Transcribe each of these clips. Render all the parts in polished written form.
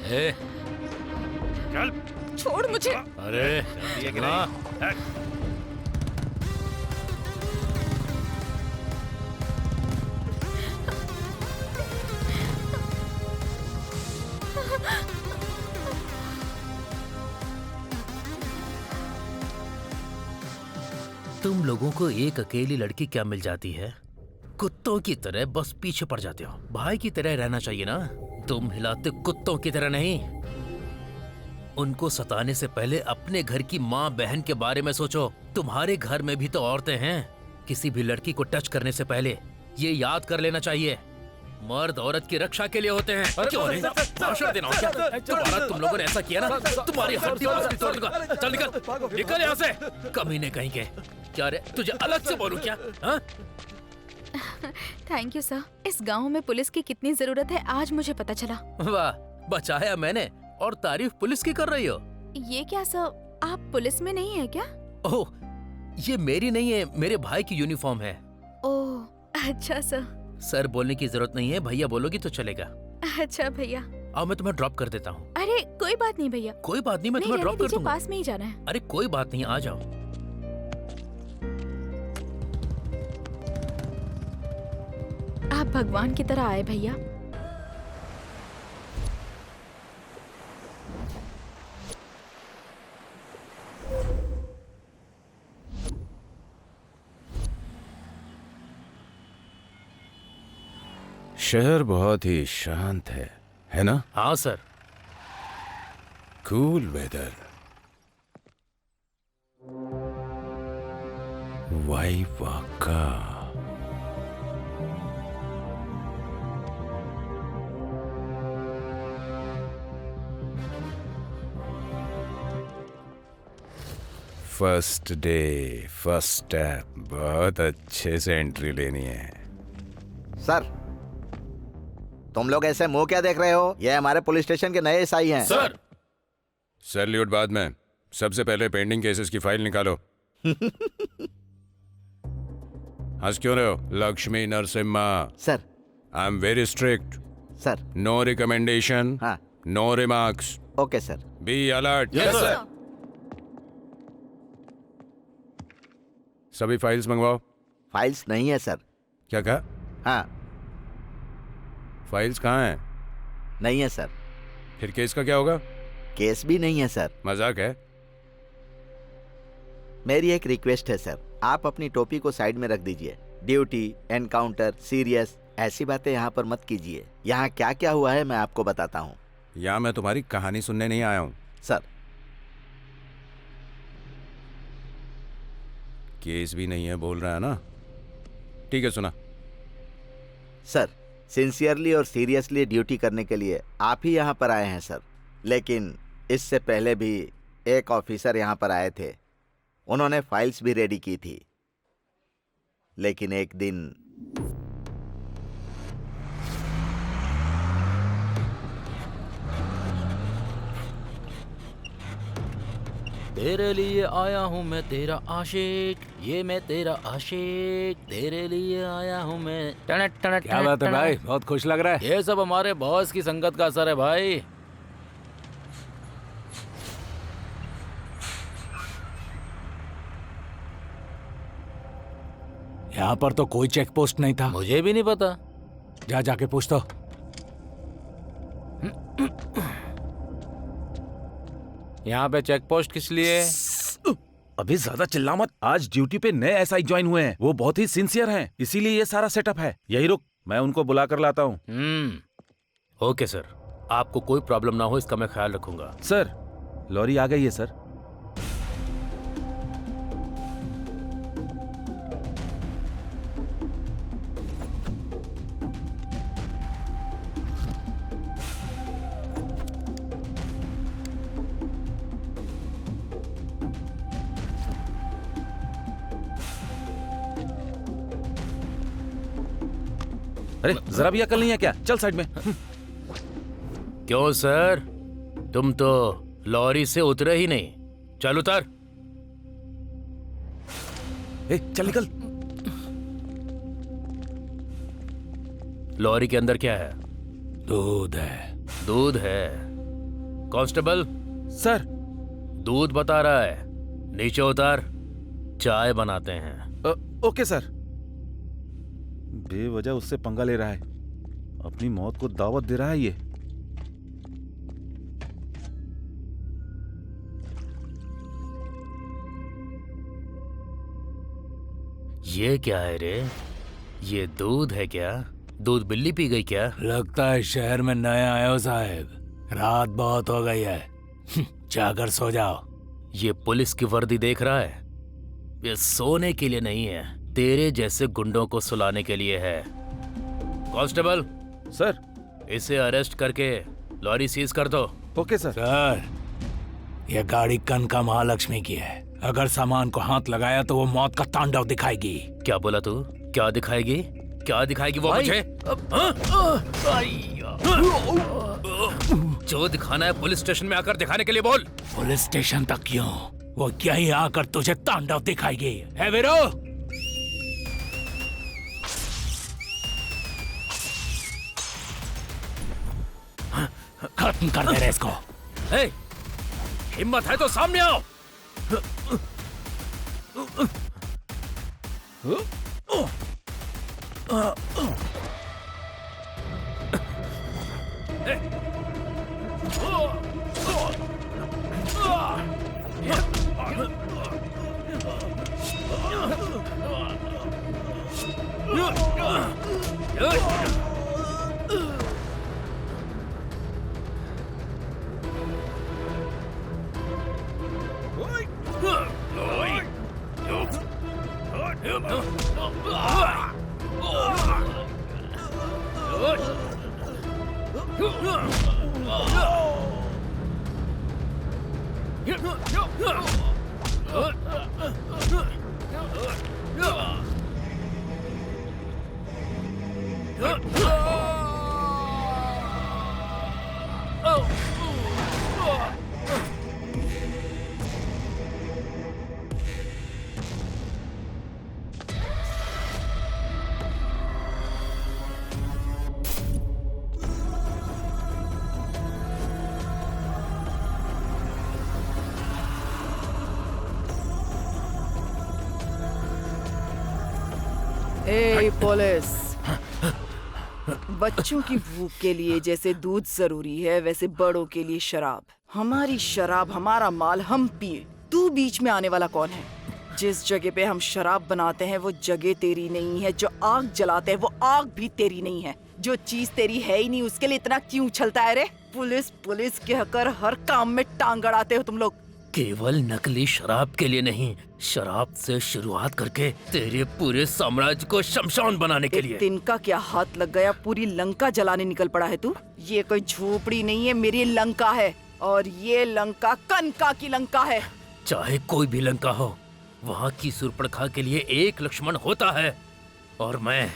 ए, चल। छोड़ मुझे। अरे ये कि हाँ। नहीं? तुम लोगों को एक अकेली लड़की क्या मिल जाती है? कुत्तों की तरह बस पीछे पड़ जाते हो। भाई की तरह रहना चाहिए ना, तुम हिलाते कुत्तों की तरह नहीं। उनको सताने से पहले अपने घर की माँ बहन के बारे में सोचो। तुम्हारे घर में भी तो औरतें हैं। किसी भी लड़की को टच करने से पहले ये याद कर लेना चाहिए, मर्द औरत की रक्षा के लिए होते हैं। क्यों नहीं? भाषण देना हो क्या? दोबारा तुम लोगों ने ऐसा किया ना, तुम्हारी हड्डी बस्ती तोड़ दूंगा। चल निकल, निकल यहाँ से। कमीने कहीं के। क्या रे, तुझे अलग से बोलूं क्या? हाँ? Thank you sir. इस गांव में पुलिस की कितनी जरूरत है आज मुझे पता चला। वाह, बचाया मैंने। और तारीफ पुलिस की कर रही हो? ये क्या सर, आप पुलिस में नहीं है क्या? ओह, ये मेरी नहीं है, मेरे भाई की यूनिफॉर्म है। ओह अच्छा सर। सर बोलने की जरूरत नहीं है, भैया बोलोगी तो चलेगा। अच्छा भैया। आओ मैं तुम्हें ड्रॉप कर देता हूँ। अरे कोई बात नहीं भैया। कोई बात नहीं, मैं नहीं तुम्हें ड्रॉप रहने कर दीजिए, दूंगा। पास में ही जाना है। अरे कोई बात नहीं, आ जाओ। आप भगवान की तरह आए भैया। शहर बहुत ही शांत है ना? हाँ सर। Cool weather. वाई वाका। First day first step. बहुत अच्छे से एंट्री लेनी है। सर, तुम लोग ऐसे मुंह क्या देख रहे हो? ये हमारे पुलिस स्टेशन के नए एसआई हैं। सर, सैल्यूट बाद में, सबसे पहले पेंडिंग केसेस की फाइल निकालो। हंस क्यों रहे हो? Lakshmi Narasimha. Sir. I am very strict. Sir. No recommendation. हाँ। No remarks. Okay sir. Be alert. Yes sir. सभी फाइल्स मंगवाओ। फाइल्स नहीं है सर। क्या कहा? हाँ। फाइल्स कहाँ हैं? नहीं है सर। फिर केस का क्या होगा? केस भी नहीं है सर। मजाक है? मेरी एक रिक्वेस्ट है सर, आप अपनी टोपी को साइड में रख दीजिए। ड्यूटी, एनकाउंटर, सीरियस, ऐसी बातें यहाँ पर मत कीजिए। यहाँ क्या क्या हुआ है मैं आपको बताता हूँ। यहाँ मैं तुम्हारी कहानी सुनने नहीं आया हूँ। सर। केस भी नहीं है बोल रहा है ना? ठीक है, सुना। सर, सिंसियरली और सीरियसली ड्यूटी करने के लिए आप ही यहाँ पर आए हैं सर। लेकिन इससे पहले भी एक ऑफिसर यहाँ पर आए थे, उन्होंने फाइल्स भी रेडी की थी। लेकिन एक दिन तेरे लिए आया हूँ मैं तेरा आशिक, ये मैं तेरा आशिक, तेरे लिए आया हूँ मैं। क्या बात है भाई, बहुत खुश लग रहा है। ये सब हमारे बॉस की संगत का असर है भाई। यहाँ पर तो कोई चेक पोस्ट नहीं था। मुझे भी नहीं पता। जा जाके पूछ तो। यहाँ पे चेक पोस्ट किस लिए? अभी ज्यादा चिल्ला मत। आज ड्यूटी पे नए एसआई ज्वाइन हुए हैं, वो बहुत ही सिंसियर हैं, इसीलिए ये सारा सेटअप है। यही रुक, मैं उनको बुला कर लाता हूँ। ओके सर, आपको कोई प्रॉब्लम ना हो इसका मैं ख्याल रखूंगा। सर, लॉरी आ गई है सर। अरे जरा भी अकल नहीं है क्या? चल साइड में। क्यों सर, तुम तो लॉरी से उतरे ही नहीं। चल उतर। चल निकल। लॉरी के अंदर क्या है? दूध है। दूध है? Constable, sir. दूध बता रहा है, नीचे उतार, चाय बनाते हैं। Okay sir. बेवजह उससे पंगा ले रहा है, अपनी मौत को दावत दे रहा है ये। ये क्या है रे? ये दूध है क्या? दूध बिल्ली पी गई क्या? लगता है शहर में नए आए हो साहब, रात बहुत हो गई है। जाकर सो जाओ। ये पुलिस की वर्दी देख रहा है? ये सोने के लिए नहीं है, तेरे जैसे गुंडों को सुलाने के लिए है। Constable, sir. इसे अरेस्ट करके लॉरी सीज कर दो। Okay sir. सर, यह गाड़ी कनका महालक्ष्मी की है। अगर सामान को हाथ लगाया तो वो मौत का तांडव दिखाएगी। क्या बोला तू? क्या दिखाएगी? क्या दिखाएगी वो मुझे? जो दिखाना है पुलिस स्टेशन में आकर दिखाने के लिए बोल। पुलिस स्टेशन तक क्यों, वो यहीं आकर तुझे तांडव दिखाएगी। है वीरो? खत्म कर दे रहे इसको। हे, हिम्मत है तो सामने आओ। ए पुलिस, बच्चों की भूख के लिए जैसे दूध जरूरी है वैसे बड़ों के लिए शराब। हमारी शराब हमारा माल, हम पिए। तू बीच में आने वाला कौन है? जिस जगह पे हम शराब बनाते हैं वो जगह तेरी नहीं है, जो आग जलाते हैं वो आग भी तेरी नहीं है। जो चीज तेरी है ही नहीं उसके लिए इतना क्यों उछलता है रे? पुलिस पुलिस कहकर हर काम में टांग अड़ाते हो तुम लोग। केवल नकली शराब के लिए नहीं, शराब से शुरुआत करके तेरे पूरे साम्राज्य को शमशान बनाने के लिए। तिनका क्या हाथ लग गया, पूरी लंका जलाने निकल पड़ा है तू। ये कोई झोपड़ी नहीं है, मेरी लंका है, और ये लंका कनका की लंका है। चाहे कोई भी लंका हो, वहाँ की सुर्पणखा के लिए एक लक्ष्मण होता है, और मैं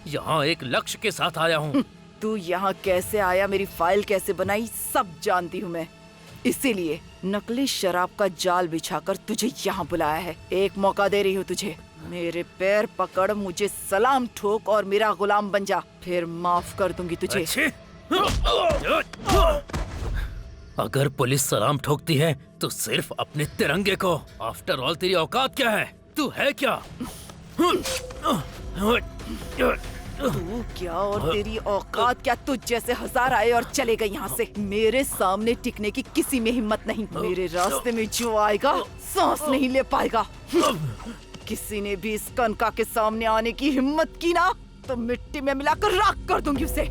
यहाँ एक लक्ष्य के साथ आया हूँ। तू यहाँ कैसे आया, मेरी फाइल कैसे बनाई, सब जानती हूँ मैं। इसीलिए नकली शराब का जाल बिछाकर तुझे यहाँ बुलाया है। एक मौका दे रही हूँ तुझे, मेरे पैर पकड़, मुझे सलाम ठोक और मेरा गुलाम बन जा, फिर माफ कर दूंगी तुझे। अगर पुलिस सलाम ठोकती है तो सिर्फ अपने तिरंगे को। आफ्टर ऑल तेरी औकात क्या है? तू है क्या? तू क्या और तेरी औकात क्या? तुझ जैसे हजार आए और चले गए यहाँ से। मेरे सामने टिकने की किसी में हिम्मत नहीं। मेरे रास्ते में जो आएगा सांस नहीं ले पाएगा। किसी ने भी इस कनका के सामने आने की हिम्मत की ना तो मिट्टी में मिलाकर राख कर दूंगी उसे।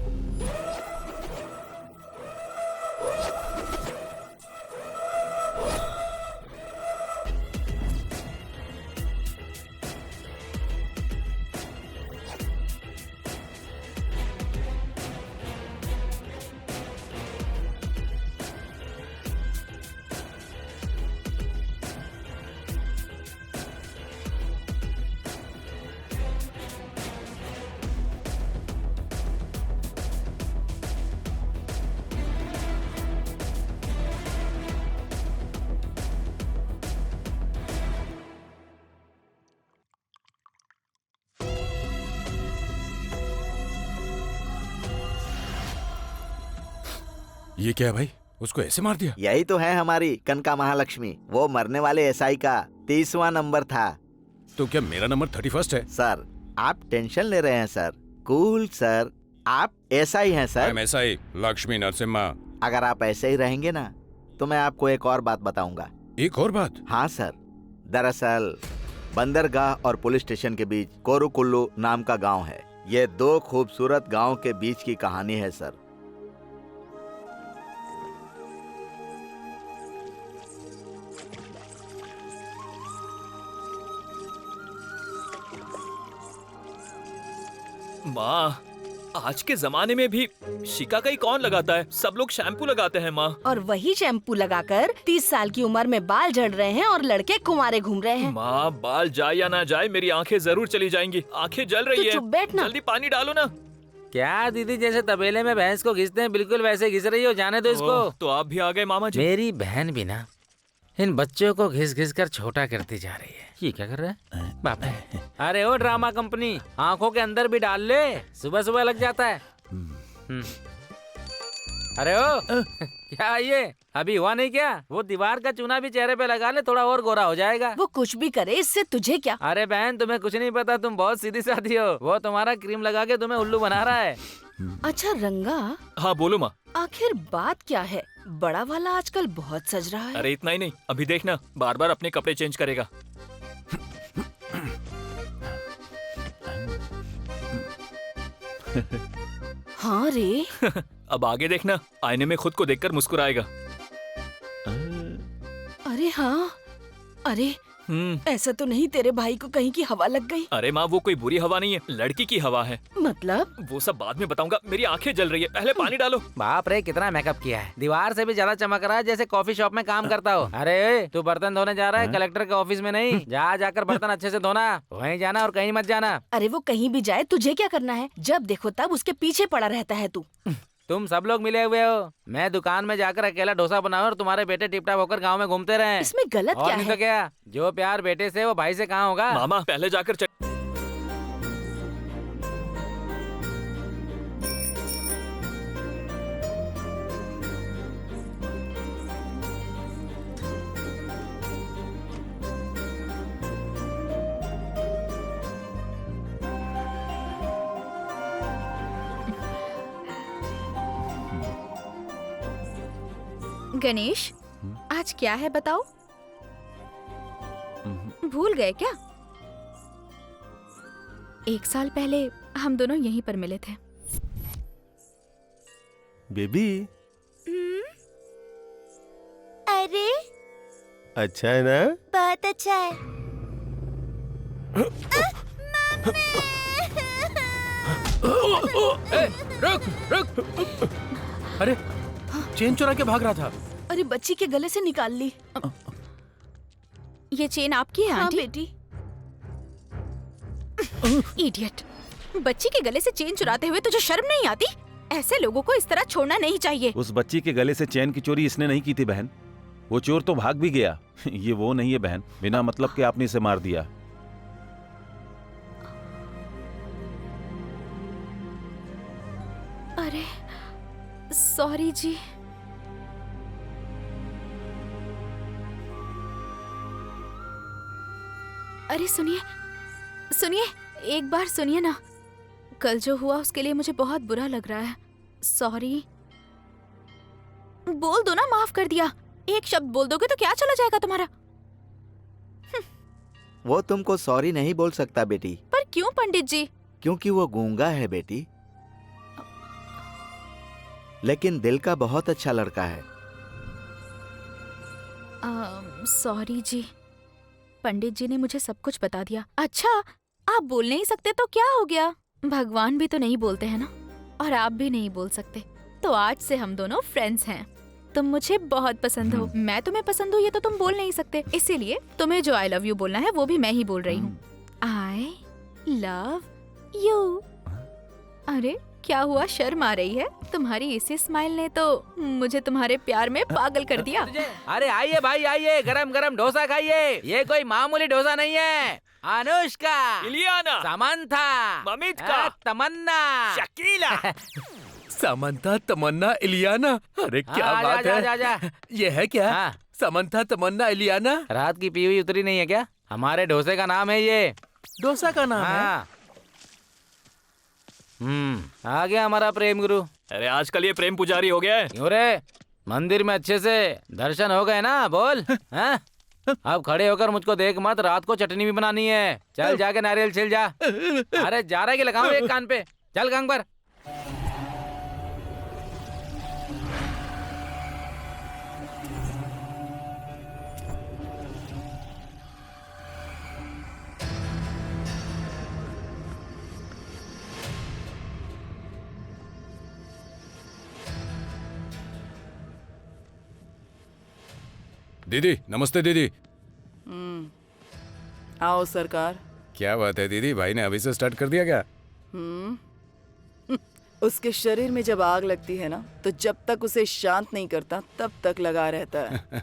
ये क्या है भाई? उसको ऐसे मार दिया? यही तो है हमारी कनका महालक्ष्मी। वो मरने वाले एसआई का 30वां नंबर था। तो क्या मेरा नंबर 31 है? सर आप टेंशन ले रहे हैं सर। कूल सर, आप एसआई हैं sir. I'm SI, Lakshmi Narasimha. अगर आप ऐसे ही रहेंगे ना तो मैं आपको एक और बात बताऊंगा। एक और बात? हाँ सर, दरअसल बंदरगाह और पुलिस स्टेशन के बीच कोरुकुल्लू नाम का गांव है। ये 2 खूबसूरत गांव के बीच की कहानी है सर। माँ, आज के जमाने में भी शिकाकाई कौन लगाता है? सब लोग शैम्पू लगाते हैं माँ। और वही शैम्पू लगाकर 30 साल की उम्र में बाल झड़ रहे हैं और लड़के कुंवारे घूम रहे हैं। माँ, बाल जाए या ना जाए मेरी आंखें जरूर चली जाएंगी। आंखें जल रही तू है। चुप बैठ ना। जल्दी पानी डालो ना। क्या दीदी, जैसे तबेले में भैंस को घिसते हैं बिल्कुल वैसे घिस रही हो, जाने दो इसको। ओह, तो आप भी आ गए मामा जी। मेरी बहन भी ना इन बच्चों को घिस घिस कर छोटा करती जा रही है। ये क्या कर रहा है बाप रे? अरे ओ ड्रामा कंपनी, आंखों के अंदर भी डाल ले, सुबह सुबह लग जाता है। अरे ओ क्या ये अभी हुआ नहीं क्या? वो दीवार का चूना भी चेहरे पे लगा ले, थोड़ा और गोरा हो जाएगा। वो कुछ भी करे, इससे तुझे क्या? अरे बहन, तुम्हें कुछ नहीं पता, तुम बहुत सीधी सादी हो। वो तुम्हारा क्रीम लगा के तुम्हें उल्लू बना रहा है। अच्छा रंगा, हाँ बोलो माँ। आखिर बात क्या है? बड़ा वाला आजकल बहुत सज रहा है। अरे इतना ही नहीं, अभी देखना बार बार अपने कपड़े चेंज करेगा। हाँ रे। अब आगे देखना, आईने में खुद को देखकर मुस्कुराएगा। अरे हाँ, अरे ऐसा तो नहीं तेरे भाई को कहीं की हवा लग गई? अरे माँ, वो कोई बुरी हवा नहीं है, लड़की की हवा है। मतलब? वो सब बाद में बताऊंगा, मेरी आंखें जल रही है, पहले पानी डालो। बाप रे, कितना मेकअप किया है। दीवार से भी ज्यादा चमक रहा है जैसे कॉफी शॉप में काम करता हो। अरे तू बर्तन धोने जा रहा है कलेक्टर के ऑफिस में नहीं? जाकर बर्तन अच्छे से धोना, वहीं जाना और कहीं मत जाना। अरे वो कहीं भी जाए, तुझे क्या करना है? जब देखो तब उसके पीछे पड़ा रहता है तू। तुम सब लोग मिले हुए हो। मैं दुकान में जाकर अकेला डोसा बनाऊं और तुम्हारे बेटे टिपटाप होकर गांव में घूमते रहे। इसमें गलत क्या नहीं है? तो क्या, जो प्यार बेटे से वो भाई से कहाँ होगा? मामा पहले जाकर गणेश, आज क्या है बताओ? भूल गए क्या? 1 साल पहले हम दोनों यहीं पर मिले थे। बेबी, अरे अच्छा है ना? बहुत अच्छा है। रुक रुक। अरे चेन चुरा के भाग रहा था। अरे बच्ची के गले से निकाल ली। ये चेन आपकी है हाँ आंटी? बेटी। इडियट, बच्ची के गले से चेन चुराते हुए तुझे शर्म नहीं आती? ऐसे लोगों को इस तरह छोड़ना नहीं चाहिए। उस बच्ची के गले से चैन की चोरी इसने नहीं की थी बहन, वो चोर तो भाग भी गया। ये वो नहीं है बहन, बिना मतलब के आपने इसे मार दिया। अरे सॉरी जी। अरे सुनिए सुनिए, एक बार सुनिए ना। कल जो हुआ उसके लिए मुझे बहुत बुरा लग रहा है। सॉरी। बोल दो ना, माफ कर दिया। एक शब्द बोल दोगे तो क्या चला जाएगा तुम्हारा? वो तुमको सॉरी नहीं बोल सकता बेटी। पर क्यों पंडित जी? क्योंकि वो गूंगा है बेटी, लेकिन दिल का बहुत अच्छा लड़का है। सॉरी जी, पंडित जी ने मुझे सब कुछ बता दिया। अच्छा, आप बोल नहीं सकते तो क्या हो गया? भगवान भी तो नहीं बोलते हैं ना, और आप भी नहीं बोल सकते। तो आज से हम दोनों फ्रेंड्स हैं। तुम मुझे बहुत पसंद हो, मैं तुम्हें पसंद हूँ, ये तो तुम बोल नहीं सकते। इसीलिए तुम्हें जो आई लव यू बोलना है वो भी मैं ही बोल रही हूँ। आई लव यू। अरे क्या हुआ, शर्म आ रही है? तुम्हारी इसी स्माइल ने तो मुझे तुम्हारे प्यार में पागल कर दिया। अरे आइए भाई आइए, गरम गरम डोसा खाइए। ये कोई मामूली डोसा नहीं है। अनुष्का, इलियाना, सामंथा, ममित का, तमन्ना, शकीला। समंथा, तमन्ना, इलियाना। अरे क्या हाँ, बात जा, है। जा, जा, जा। ये है क्या? हाँ। समंथा, तमन्ना, इलियाना। रात की पी हुई उतरी नहीं है क्या? हमारे डोसे का नाम है ये। डोसा का नाम है? हाँ। आ गया हमारा प्रेम गुरु। अरे आजकल ये प्रेम पुजारी हो गया है। क्यों रे? मंदिर में अच्छे से दर्शन हो गए ना? बोल। हाँ? अब खड़े होकर मुझको देख मत, रात को चटनी भी बनानी है। चल जाके नारियल छिल जा। अरे जा रहा है कि लगाऊं एक कान पे? चल गंग पर। दीदी नमस्ते दीदी। आओ सरकार। क्या बात है दीदी, भाई ने अभी से स्टार्ट कर दिया क्या? उसके शरीर में जब आग लगती है ना, तो जब तक उसे शांत नहीं करता तब तक लगा रहता है।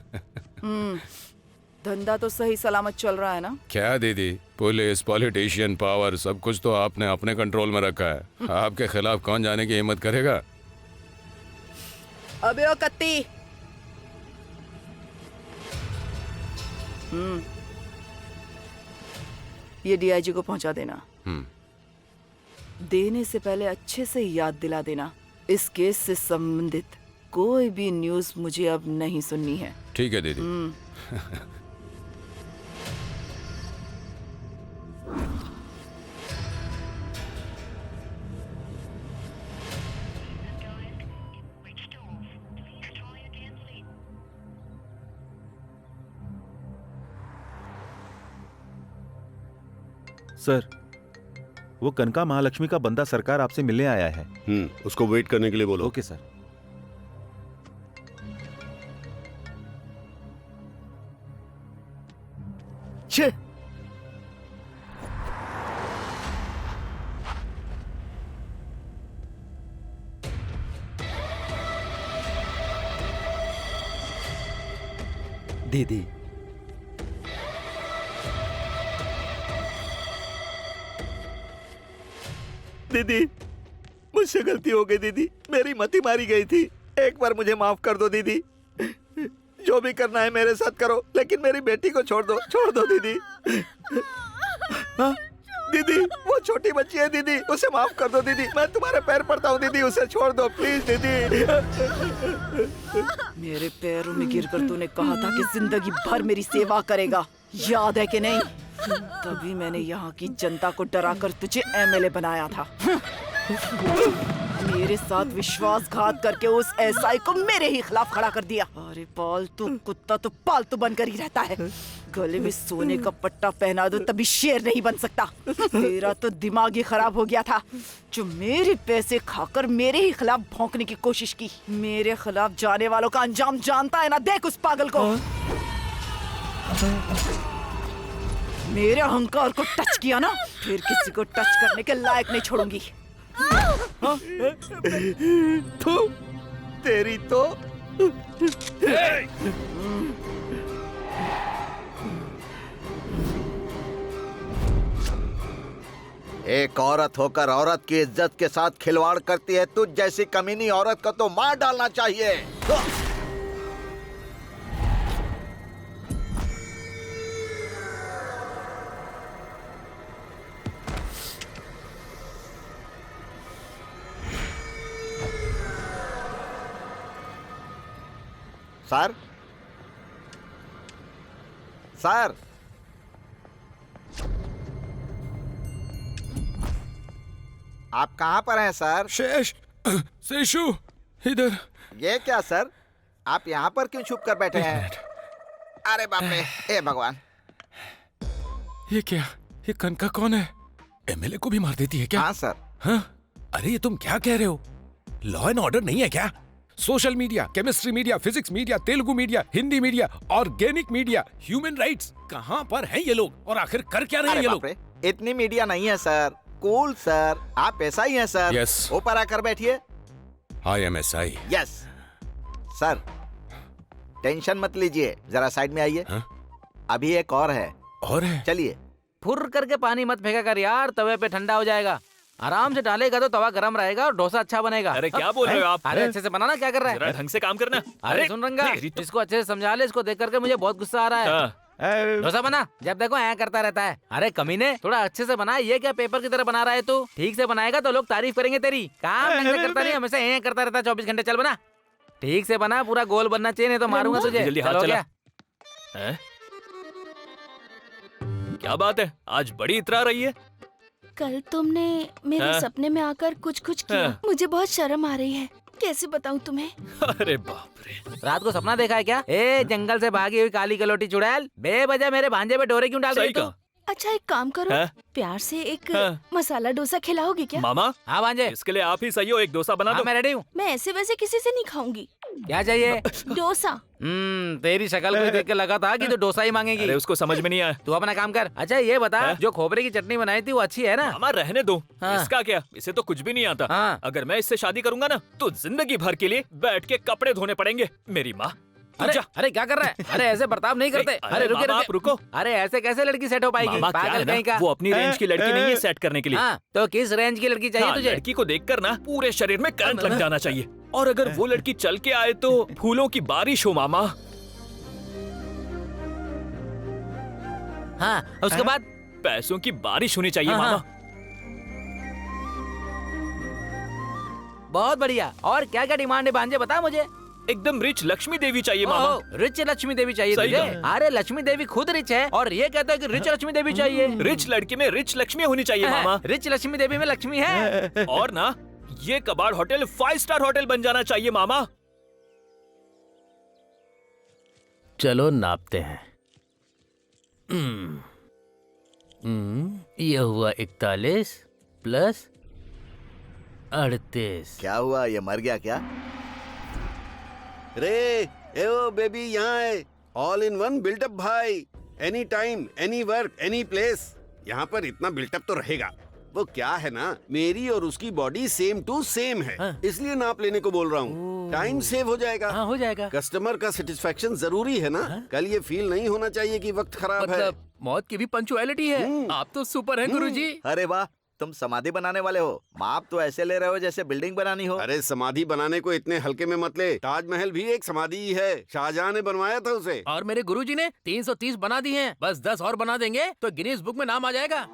धंधा तो सही सलामत चल रहा है ना? क्या दीदी, पुलिस, पॉलिटिशियन, पावर सब कुछ तो आपने अपने कंट्रोल में रखा है। आपके खिलाफ कौन जाने की हिम्मत करेगा? अबे ओ कत्ती। ये डीआईजी को पहुंचा देना। देने से पहले अच्छे से याद दिला देना, इस केस से संबंधित कोई भी न्यूज़ मुझे अब नहीं सुननी है। ठीक है दीदी। सर, वो कनका महालक्ष्मी का बंदा सरकार आपसे मिलने आया है। उसको वेट करने के लिए बोलो। Okay sir. छे! दीदी दीदी, मुझसे गलती हो गई दीदी, मेरी मति मारी गई थी। एक बार मुझे माफ कर दो दीदी। जो भी करना है मेरे साथ करो, लेकिन मेरी बेटी को छोड़ दो दीदी। हाँ? दीदी, वो छोटी बच्ची है दीदी, उसे माफ कर दो दीदी। मैं तुम्हारे पैर पड़ता हूँ दीदी, उसे छोड़ दो प्लीज दीदी। मेरे पैरों में गिरकर तूने कहा था कि जिंदगी भर मेरी सेवा करेगा, याद है कि नहीं? तभी मैंने यहाँ की जनता को डराकर तुझे एमएलए बनाया था। मेरे साथ विश्वासघात करके उस एसआई को मेरे ही खिलाफ खड़ा कर दिया। अरे पालतू कुत्ता तो पालतू बनकर ही रहता है। गले में सोने का पट्टा पहना दो तभी शेर नहीं बन सकता। तेरा तो दिमाग ही खराब हो गया था, जो मेरे पैसे खाकर मेरे ही खिलाफ भौंकने की कोशिश की। मेरे खिलाफ जाने वालों का अंजाम जानता है ना? देख उस पागल को। मेरे अहंकार को टच किया ना, फिर किसी को टच करने के लायक नहीं छोड़ूंगी। तू, तेरी तो एक औरत होकर औरत की इज्जत के साथ खिलवाड़ करती है। तुझ जैसी कमीनी औरत को तो मार डालना चाहिए। सर, सर, आप कहाँ पर हैं सर? शेषु, इधर। ये क्या सर, आप यहाँ पर क्यों छुप कर बैठे हैं? अरे बाप रे, हे भगवान। ये क्या? ये कनका कौन है? एमएलए को भी मार देती है क्या? हाँ सर। हाँ? अरे ये तुम क्या कह रहे हो? लॉ एंड ऑर्डर नहीं है क्या? Social media, chemistry media, physics media, Telugu media, Hindi media, organic media, human rights, कहाँ पर हैं ये लोग और आखिर कर क्या रहे हैं ये लोग? इतनी मीडिया नहीं है सर। कूल सर, आप ऐसा ही हैं सर। यस। ऊपर आकर बैठिए। IMSI। यस सर, टेंशन मत लीजिए, जरा साइड में आइए। अभी एक और है। और है? चलिए। फुर करके पानी मत फेंका कर यार, तवे पे ठंडा हो जाएगा। आराम से डालेगा तो तवा गरम रहेगा और डोसा अच्छा बनेगा। अरे क्या बोल रहे हो आप? अरे अच्छे से बनाना, क्या कर रहा जरा है? ढंग से काम करना। अरे सुन रंगा, मेरी तो- इसको अच्छे से समझा ले, इसको देख करके मुझे बहुत गुस्सा आ रहा है। हाँ। डोसा बना, जब देखो ऐ करता रहता है। अरे कमीने, थोड़ा अच्छे से बना। ये क्या पेपर की तरह बना रहा है तू? ठीक से बनाएगा तो लोग तारीफ करेंगे तेरी। काम ढंग से करता नहीं, हमेशा ऐ करता रहता है 24 घंटे। चल बना, ठीक से बना, पूरा गोल बनना चाहिए, नहीं तो मारूंगा तुझे। जल्दी हाथ चलो चला। क्या? हैं? क्या बात है, आज बड़ी इतरा रही है। कल तुमने मेरे हाँ? सपने में आकर कुछ कुछ किया। हाँ? मुझे बहुत शर्म आ रही है, कैसे बताऊं तुम्हें। अरे बाप रे। रात को सपना देखा है क्या? ए जंगल से भागी हुई काली कलोटी चुड़ैल, बेवजह मेरे भांजे पे डोरे क्यों डाल रही सही तू? कहा। अच्छा एक काम करो, हाँ? प्यार से एक हाँ? मसाला डोसा खिलाओगी क्या? मामा, हाँ भांजे, इसके लिए आप ही सही हो, एक डोसा बना हाँ दो। मैं रेडी हूँ। मैं ऐसे वैसे किसी से नहीं खाऊंगी। क्या चाहिए? डोसा। तेरी शक्ल को देख के लगा था कि तू डोसा ही मांगेगी। अरे उसको समझ में नहीं आया। तू अपना काम कर। अच्छा ये बता, हाँ? जो खोपरे की चटनी बनाई थी वो अच्छी है ना? मामा रहने दो। हाँ। इसका क्या, इसे तो कुछ भी नहीं आता। हाँ। अगर मैं इससे शादी करूंगा ना तो जिंदगी भर के लिए बैठ के कपड़े धोने पड़ेंगे। मेरी माँ, तू अरे जा। अरे क्या कर रहा है? अरे ऐसे बर्ताव नहीं करते। अरे अरे रुके मामा, आप रुको। अरे ऐसे कैसे लड़की सेट हो पाएगी? मामा क्या पागल है ना, कहीं का। वो अपनी रेंज की लड़की नहीं है सेट करने के लिए। हाँ, तो किस रेंज की लड़की चाहिए हाँ, तुझे? लड़की को देखकर ना पूरे शरीर में करंट लग जाना चाहिए। और अगर वो लड़की चल के आए तो फूलों की बारिश हो मामा। हाँ, उसके बाद पैसों की बारिश होनी चाहिए हाँ, मामा। बहुत बढ़िया। और क्या क्या डिमांड है भांजे, बता मुझे। एकदम रिच लक्ष्मी देवी चाहिए मामा। रिच लक्ष्मी देवी चाहिए सही तुझे? कहा। अरे लक्ष्मी देवी खुद रिच है और ये कहता है कि रिच लक्ष्मी देवी चाहिए। रिच लड़की में रिच लक्ष्मी होनी चाहिए मामा। रिच लक्ष्मी देवी में लक्ष्मी है। और ना ये कबाड़ होटल 5 स्टार होटल बन जाना चाहिए मामा। चलो नापते हैं। ये हुआ 41 प्लस 38। क्या हुआ, ये मर गया क्या? रे ए ओ बेबी यहाँ है। ऑल इन वन बिल्टअप भाई। Any time, any work, any place. यहाँ पर इतना बिल्टअप तो रहेगा। वो क्या है ना, मेरी और उसकी बॉडी सेम टू सेम है। हाँ। इसलिए नाप लेने को बोल रहा हूँ। टाइम सेव हो जाएगा। हाँ हो जाएगा। कस्टमर का सेटिस्फेक्शन जरूरी है ना। कल ये फील नहीं होना चाहिए कि वक्त खराब है। मतलब मौत की भी पंचुअलिटी है। आप तो सुपर हैं गुरुजी। अरे वाह, तुम समाधि बनाने वाले हो। माप तो ऐसे ले रहे हो जैसे बिल्डिंग बनानी हो। अरे समाधि बनाने को इतने हल्के में मत ले। ताजमहल भी एक समाधि ही है, शाहजहां ने बनवाया था उसे। और मेरे गुरुजी ने 330 बना दी हैं। बस 10 और बना देंगे तो गिनीज बुक में नाम आ जाएगा।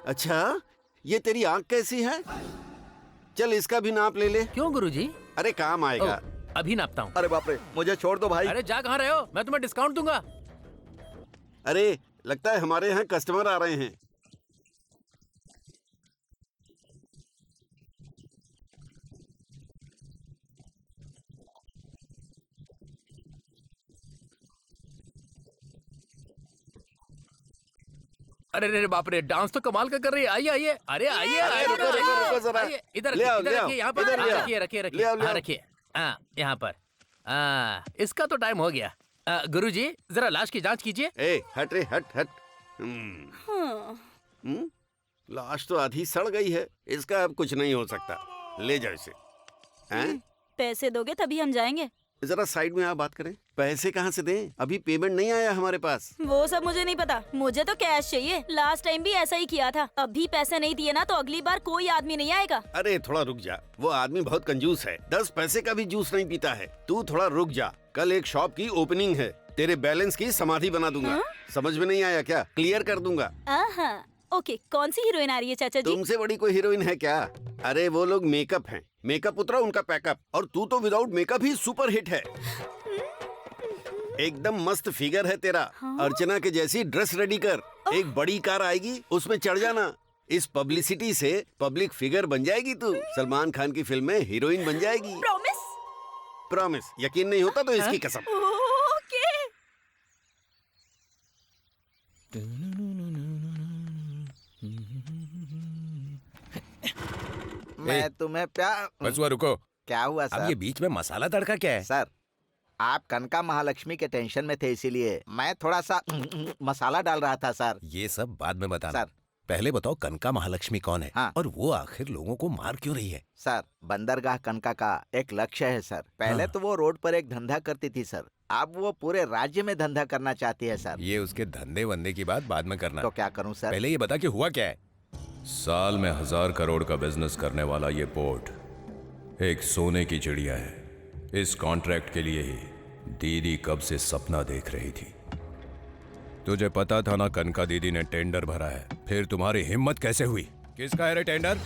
अच्छा, ये तेरी आंख कैसी है? चल इसका भी नाप ले ले। क्यों गुरुजी? अरे काम आएगा। अभी नापता हूँ। अरे बाप रे, मुझे छोड़ दो भाई। अरे जा कहाँ रहे हो? मैं तुम्हें डिस्काउंट दूंगा। अरे लगता है हमारे यहाँ कस्टमर आ रहे हैं। अरे रे बाप रे, डांस तो कमाल का कर रही है। आइए आइए। अरे आइए आइए, रुको, रुको, रुको जरा। आइए, इधर ले आओ, इधर ले आओ, रखिए, यहाँ पर इधर ले आओ। रखिए रखिए ले रखिए। आओ, ले हाँ आओ। रखिए। हाँ यहाँ पर। इसका तो टाइम हो गया। गुरुजी जरा लाश की जांच कीजिए। ए हट रे, हट हट। लाश तो आधी सड़ गई है, इसका अब कुछ नहीं हो सकता। ले जाओ इसे। हैं? पैसे दोगे तभी हम जाएंगे। जरा साइड में आप बात करें। पैसे कहाँ से दें? अभी पेमेंट नहीं आया हमारे पास। वो सब मुझे नहीं पता, मुझे तो कैश चाहिए। लास्ट टाइम भी ऐसा ही किया था। अभी पैसे नहीं दिए ना तो अगली बार कोई आदमी नहीं आएगा। अरे थोड़ा रुक जा, वो आदमी बहुत कंजूस है। 10 पैसे का भी जूस नहीं पीता है। तू थोड़ा रुक जा, कल एक शॉप की ओपनिंग है। तेरे बैलेंस की समाधि बना दूंगा। समझ में नहीं आया क्या? क्लियर कर दूंगा। ओके, कौन सी हीरोइन आ रही है चाचा जी? तुमसे बड़ी कोई हीरोइन है क्या? अरे वो लोग मेकअप हैं। मेकअप उतरा उनका पैकअप। और तू तो विदाउट मेकअप ही सुपर हिट है। एकदम मस्त फिगर है तेरा। अर्चना के जैसी ड्रेस रेडी कर। एक बड़ी कार आएगी, उसमें चढ़ जाना। इस पब्लिसिटी से पब्लिक फिगर बन जाएगी तू। सलमान खान की फिल्म में हीरोइन बन जाएगी। प्रॉमिस? प्रॉमिस। यकीन नहीं होता तो इसकी कसम। ओके। मैं तुम्हें प्यार। बस हुआ, रुको। क्या हुआ अब सर? ये बीच में मसाला तड़का क्या है? सर, आप कनका महालक्ष्मी के टेंशन में थे, इसीलिए मैं थोड़ा सा मसाला डाल रहा था सर। ये सब बाद में बताना। सर। पहले बताओ कनका महालक्ष्मी कौन है? हाँ। और वो आखिर लोगों को मार क्यों रही है? सर, बंदरगाह कनका का एक लक्ष्य है सर। पहले तो वो रोड पर एक धंधा करती थी सर। अब वो पूरे राज्य में धंधा करना चाहती है सर। ये उसके धंधे वंदे की बात बाद में करना। तो क्या करूं सर? पहले ये बता कि हुआ क्या है? साल में 1000 करोड़ का बिजनेस करने वाला ये पोर्ट एक सोने की चिड़िया है। इस कॉन्ट्रैक्ट के लिए ही दीदी कब से सपना देख रही थी। तुझे पता था ना कनका दीदी ने टेंडर भरा है, फिर तुम्हारी हिम्मत कैसे हुई? किसका है रे टेंडर?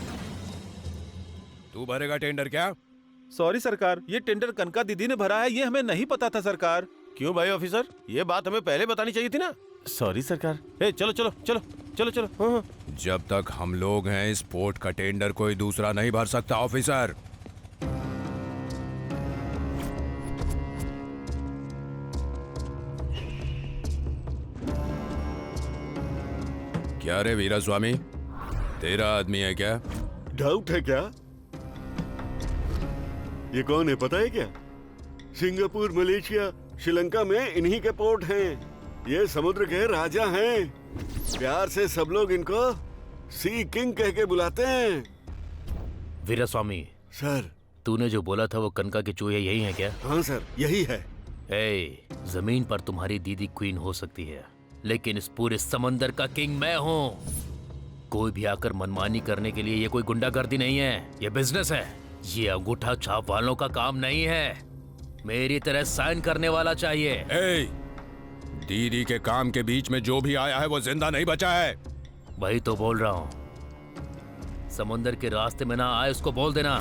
तू भरेगा टेंडर क्या? सॉरी सरकार, ये टेंडर कनका दीदी ने भरा है, ये हमें नहीं पता था सरकार। क्यों भाई ऑफिसर, ये बात हमें पहले बतानी चाहिए थी ना। सॉरी सरकार। ए चलो चलो चलो चलो चलो। हाँ। जब तक हम लोग हैं इस पोर्ट का टेंडर कोई दूसरा नहीं भर सकता ऑफिसर। क्या रे वीरा स्वामी, तेरा आदमी है क्या? डाउट है क्या? ये कौन है पता है क्या? सिंगापुर, मलेशिया, श्रीलंका में इन्हीं के पोर्ट हैं। ये समुद्र के राजा हैं। प्यार से सब लोग इनको सी किंग कह के बुलाते हैं। वीरा स्वामी सर, तूने जो बोला था वो कनका के चूहे यही हैं क्या? हाँ सर, यही है। जमीन पर तुम्हारी दीदी क्वीन हो सकती है, लेकिन इस पूरे समंदर का किंग मैं हूँ। कोई भी आकर मनमानी करने के लिए ये कोई गुंडागर्दी नहीं है, ये बिजनेस है। ये अंगूठा छाप वालों का काम नहीं है। मेरी तरह साइन करने वाला चाहिए। दीदी के काम के बीच में जो भी आया है वो जिंदा नहीं बचा है। वही तो बोल रहा हूँ। समुंदर के रास्ते में ना आए उसको बोल देना।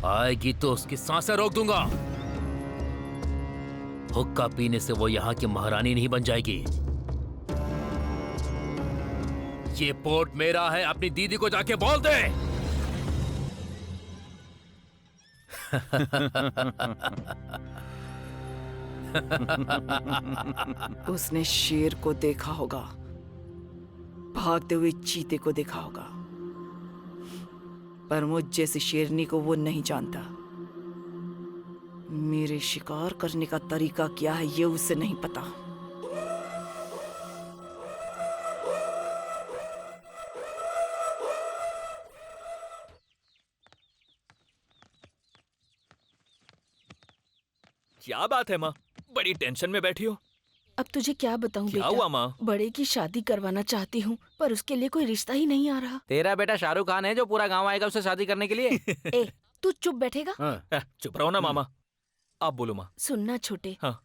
आएगी तो उसकी सांसें रोक दूंगा। हुक्का पीने से वो यहाँ की महारानी नहीं बन जाएगी। ये पोर्ट मेरा है, अपनी दीदी को जाके बोल दे। उसने शेर को देखा होगा, भागते हुए चीते को देखा होगा, पर मुझ जैसी शेरनी को वो नहीं जानता। मेरे शिकार करने का तरीका क्या है ये उसे नहीं पता। क्या बात है माँ, बड़ी टेंशन में बैठी हो? अब तुझे क्या बताऊं क्या बेटा? हुआ माँ? बड़े की शादी करवाना चाहती हूँ, पर उसके लिए कोई रिश्ता ही नहीं आ रहा। तेरा बेटा शाहरुख खान है जो पूरा गांव आएगा उससे शादी करने के लिए। ए, तू चुप बैठेगा? चुप रहो ना मामा। आप बोलो माँ। सुनना छोटे, हाँ।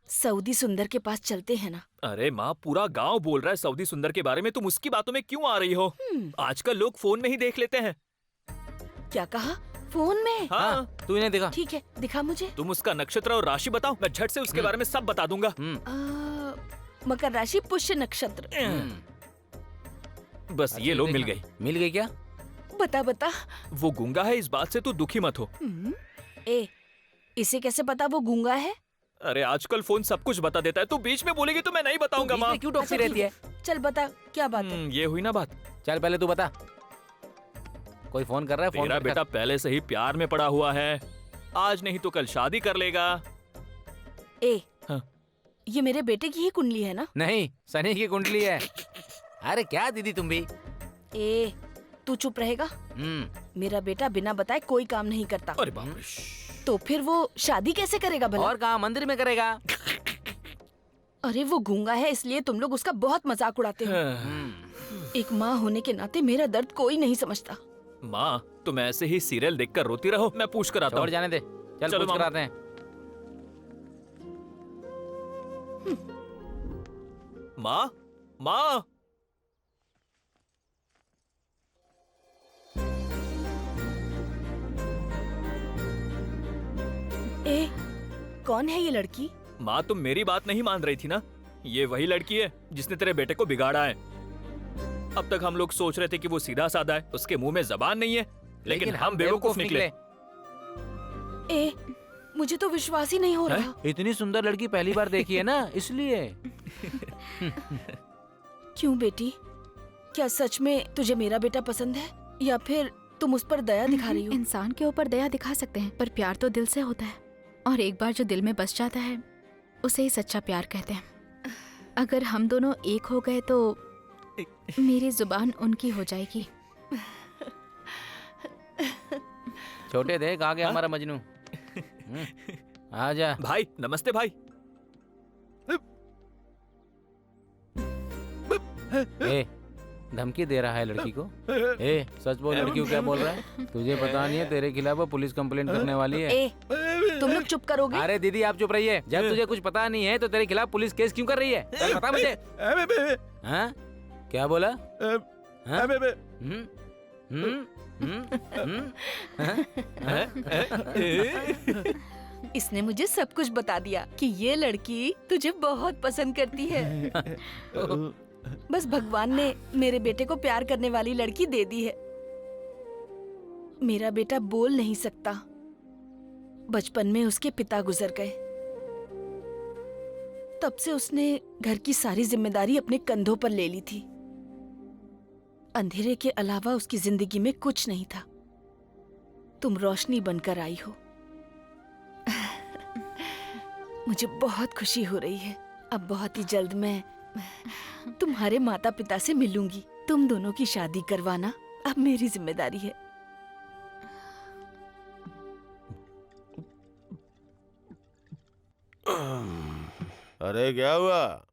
सऊदी सुंदर के पास चलते हैं ना। अरे माँ, पूरा गांव बोल रहा है सऊदी सुंदर के बारे में, तुम उसकी बातों में क्यों आ रही हो? आजकल लोग फोन में ही देख लेते हैं। क्या कहा? फोन में? हाँ। तू इन्हें दिखा। ठीक है, दिखा मुझे। तुम उसका नक्षत्र और राशि बताओ, मैं झट से उसके बारे में सब बता दूंगा। मकर राशि, पुष्य नक्षत्र। बस ये लो, मिल गई। मिल गई क्या? बता बता। वो गूंगा है, इस बात से तू दुखी मत हो। इसे कैसे पता वो गूंगा है? अरे आजकल फोन सब कुछ बता देता है, तू बीच में बोलेगी तो मैं नहीं बताऊंगा माँ। क्यों टोकती रहती है? चल बता, क्या बात है? ये हुई ना बात। चल पहले तू बता। कोई फोन कर रहा है? तेरा बेटा पहले से ही प्यार में पड़ा हुआ है, आज नहीं तो कल शादी कर लेगा। हाँ। ये मेरे बेटे की ही कुंडली है ना? नहीं, सनी की कुंडली है। अरे क्या दीदी तुम भी। तू चुप रहेगा? मेरा बेटा बिना बताए कोई काम नहीं करता। अरे बाप रे। तो फिर वो शादी कैसे करेगा भला? और कहाँ, मंदिर में करेगा। अरे वो गूंगा है इसलिए तुम लोग उसका बहुत मजाक उड़ाते हो। एक माँ होने के नाते मेरा दर्द कोई नहीं समझता। माँ, तुम ऐसे ही सीरियल देखकर रोती रहो, मैं पूछ कर आता हूँ। जाने दे, चल पूछ कर आते हैं। माँ, माँ। कौन है ये लड़की? माँ, तुम मेरी बात नहीं मान रही थी ना? ये वही लड़की है जिसने तेरे बेटे को बिगाड़ा है। अब तक हम लोग सोच रहे थे कि वो सीधा साधा है, उसके मुंह में जबान नहीं है, लेकिन हम बेवकूफ निकले। मुझे तो विश्वास ही नहीं हो रहा। इतनी सुंदर लड़की पहली बार देखी है ना, इसलिए। क्यों बेटी, क्या सच में तुझे मेरा बेटा पसंद है या फिर तुम उस पर दया दिखा रही हो? इंसान के ऊपर दया दिखा सकते हैं, पर प्यार तो दिल से होता है, और एक बार जो दिल में बस जाता है उसे ही सच्चा प्यार कहते हैं। अगर हम दोनों एक हो गए तो मेरी जुबान उनकी हो जाएगी। छोटे देख आ गया हमारा मजनू। आजा भाई। नमस्ते भाई। धमकी दे रहा है लड़की को। ए सच बोल, लड़की को क्या बोल रहा है? तुझे पता नहीं है तेरे खिलाफ वो पुलिस कंप्लेंट करने वाली है। ए, तुम लोग चुप करोगे? अरे दीदी आप चुप रहिए। जब तुझे कुछ पता नहीं है तो तेरे खिलाफ पुलिस केस क्यों कर रही है? चल बता मुझे। हाँ? क्या बोला? हाँ? इसने मुझे सब कुछ बता दिया कि ये लड़की तुझे बहुत पसंद करती है। बस भगवान ने मेरे बेटे को प्यार करने वाली लड़की दे दी है। मेरा बेटा बोल नहीं सकता। बचपन में उसके पिता गुजर गए। तब से उसने घर की सारी जिम्मेदारी अपने कंधों पर ले ली थी। अंधेरे के अलावा उसकी जिंदगी में कुछ नहीं था। तुम रोशनी बनकर आई हो। मुझे बहुत खुशी हो रही है। अब बहुत ही जल्द मैं तुम्हारे माता पिता से मिलूंगी। तुम दोनों की शादी करवाना अब मेरी जिम्मेदारी है। अरे क्या हुआ?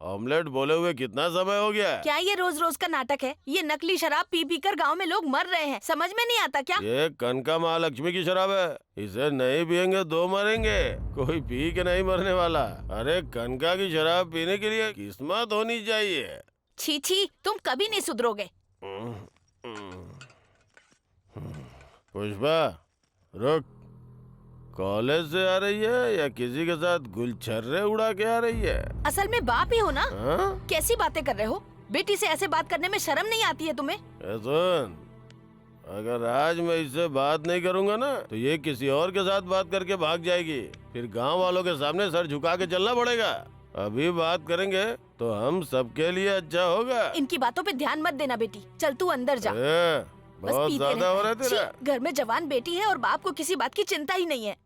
ऑमलेट बोले हुए कितना समय हो गया? क्या ये रोज रोज का नाटक है? ये नकली शराब पी पी कर गाँव में लोग मर रहे हैं। समझ में नहीं आता क्या? ये कनका महालक्ष्मी की शराब है। इसे नहीं पियेंगे दो मरेंगे। कोई पी के नहीं मरने वाला। अरे कनका की शराब पीने के लिए किस्मत होनी चाहिए। छी छी, तुम कभी नहीं सुधरोगे। पुष्पा रुक। कॉलेज से आ रही है या किसी के साथ गुलछर्रे उड़ा के आ रही है? असल में बाप ही हो ना? हाँ? कैसी बातें कर रहे हो? बेटी से ऐसे बात करने में शर्म नहीं आती है तुम्हें? सुन, अगर आज मैं इससे बात नहीं करूंगा ना तो ये किसी और के साथ बात करके भाग जाएगी। फिर गांव वालों के सामने सर झुका के चलना पड़ेगा। अभी बात करेंगे तो हम सबके लिए अच्छा होगा। इनकी बातों पे ध्यान मत देना बेटी। चल तू अंदर जा। बहुत ज्यादा हो रहा है तेरा। घर में जवान बेटी है और बाप को किसी बात की चिंता ही नहीं है।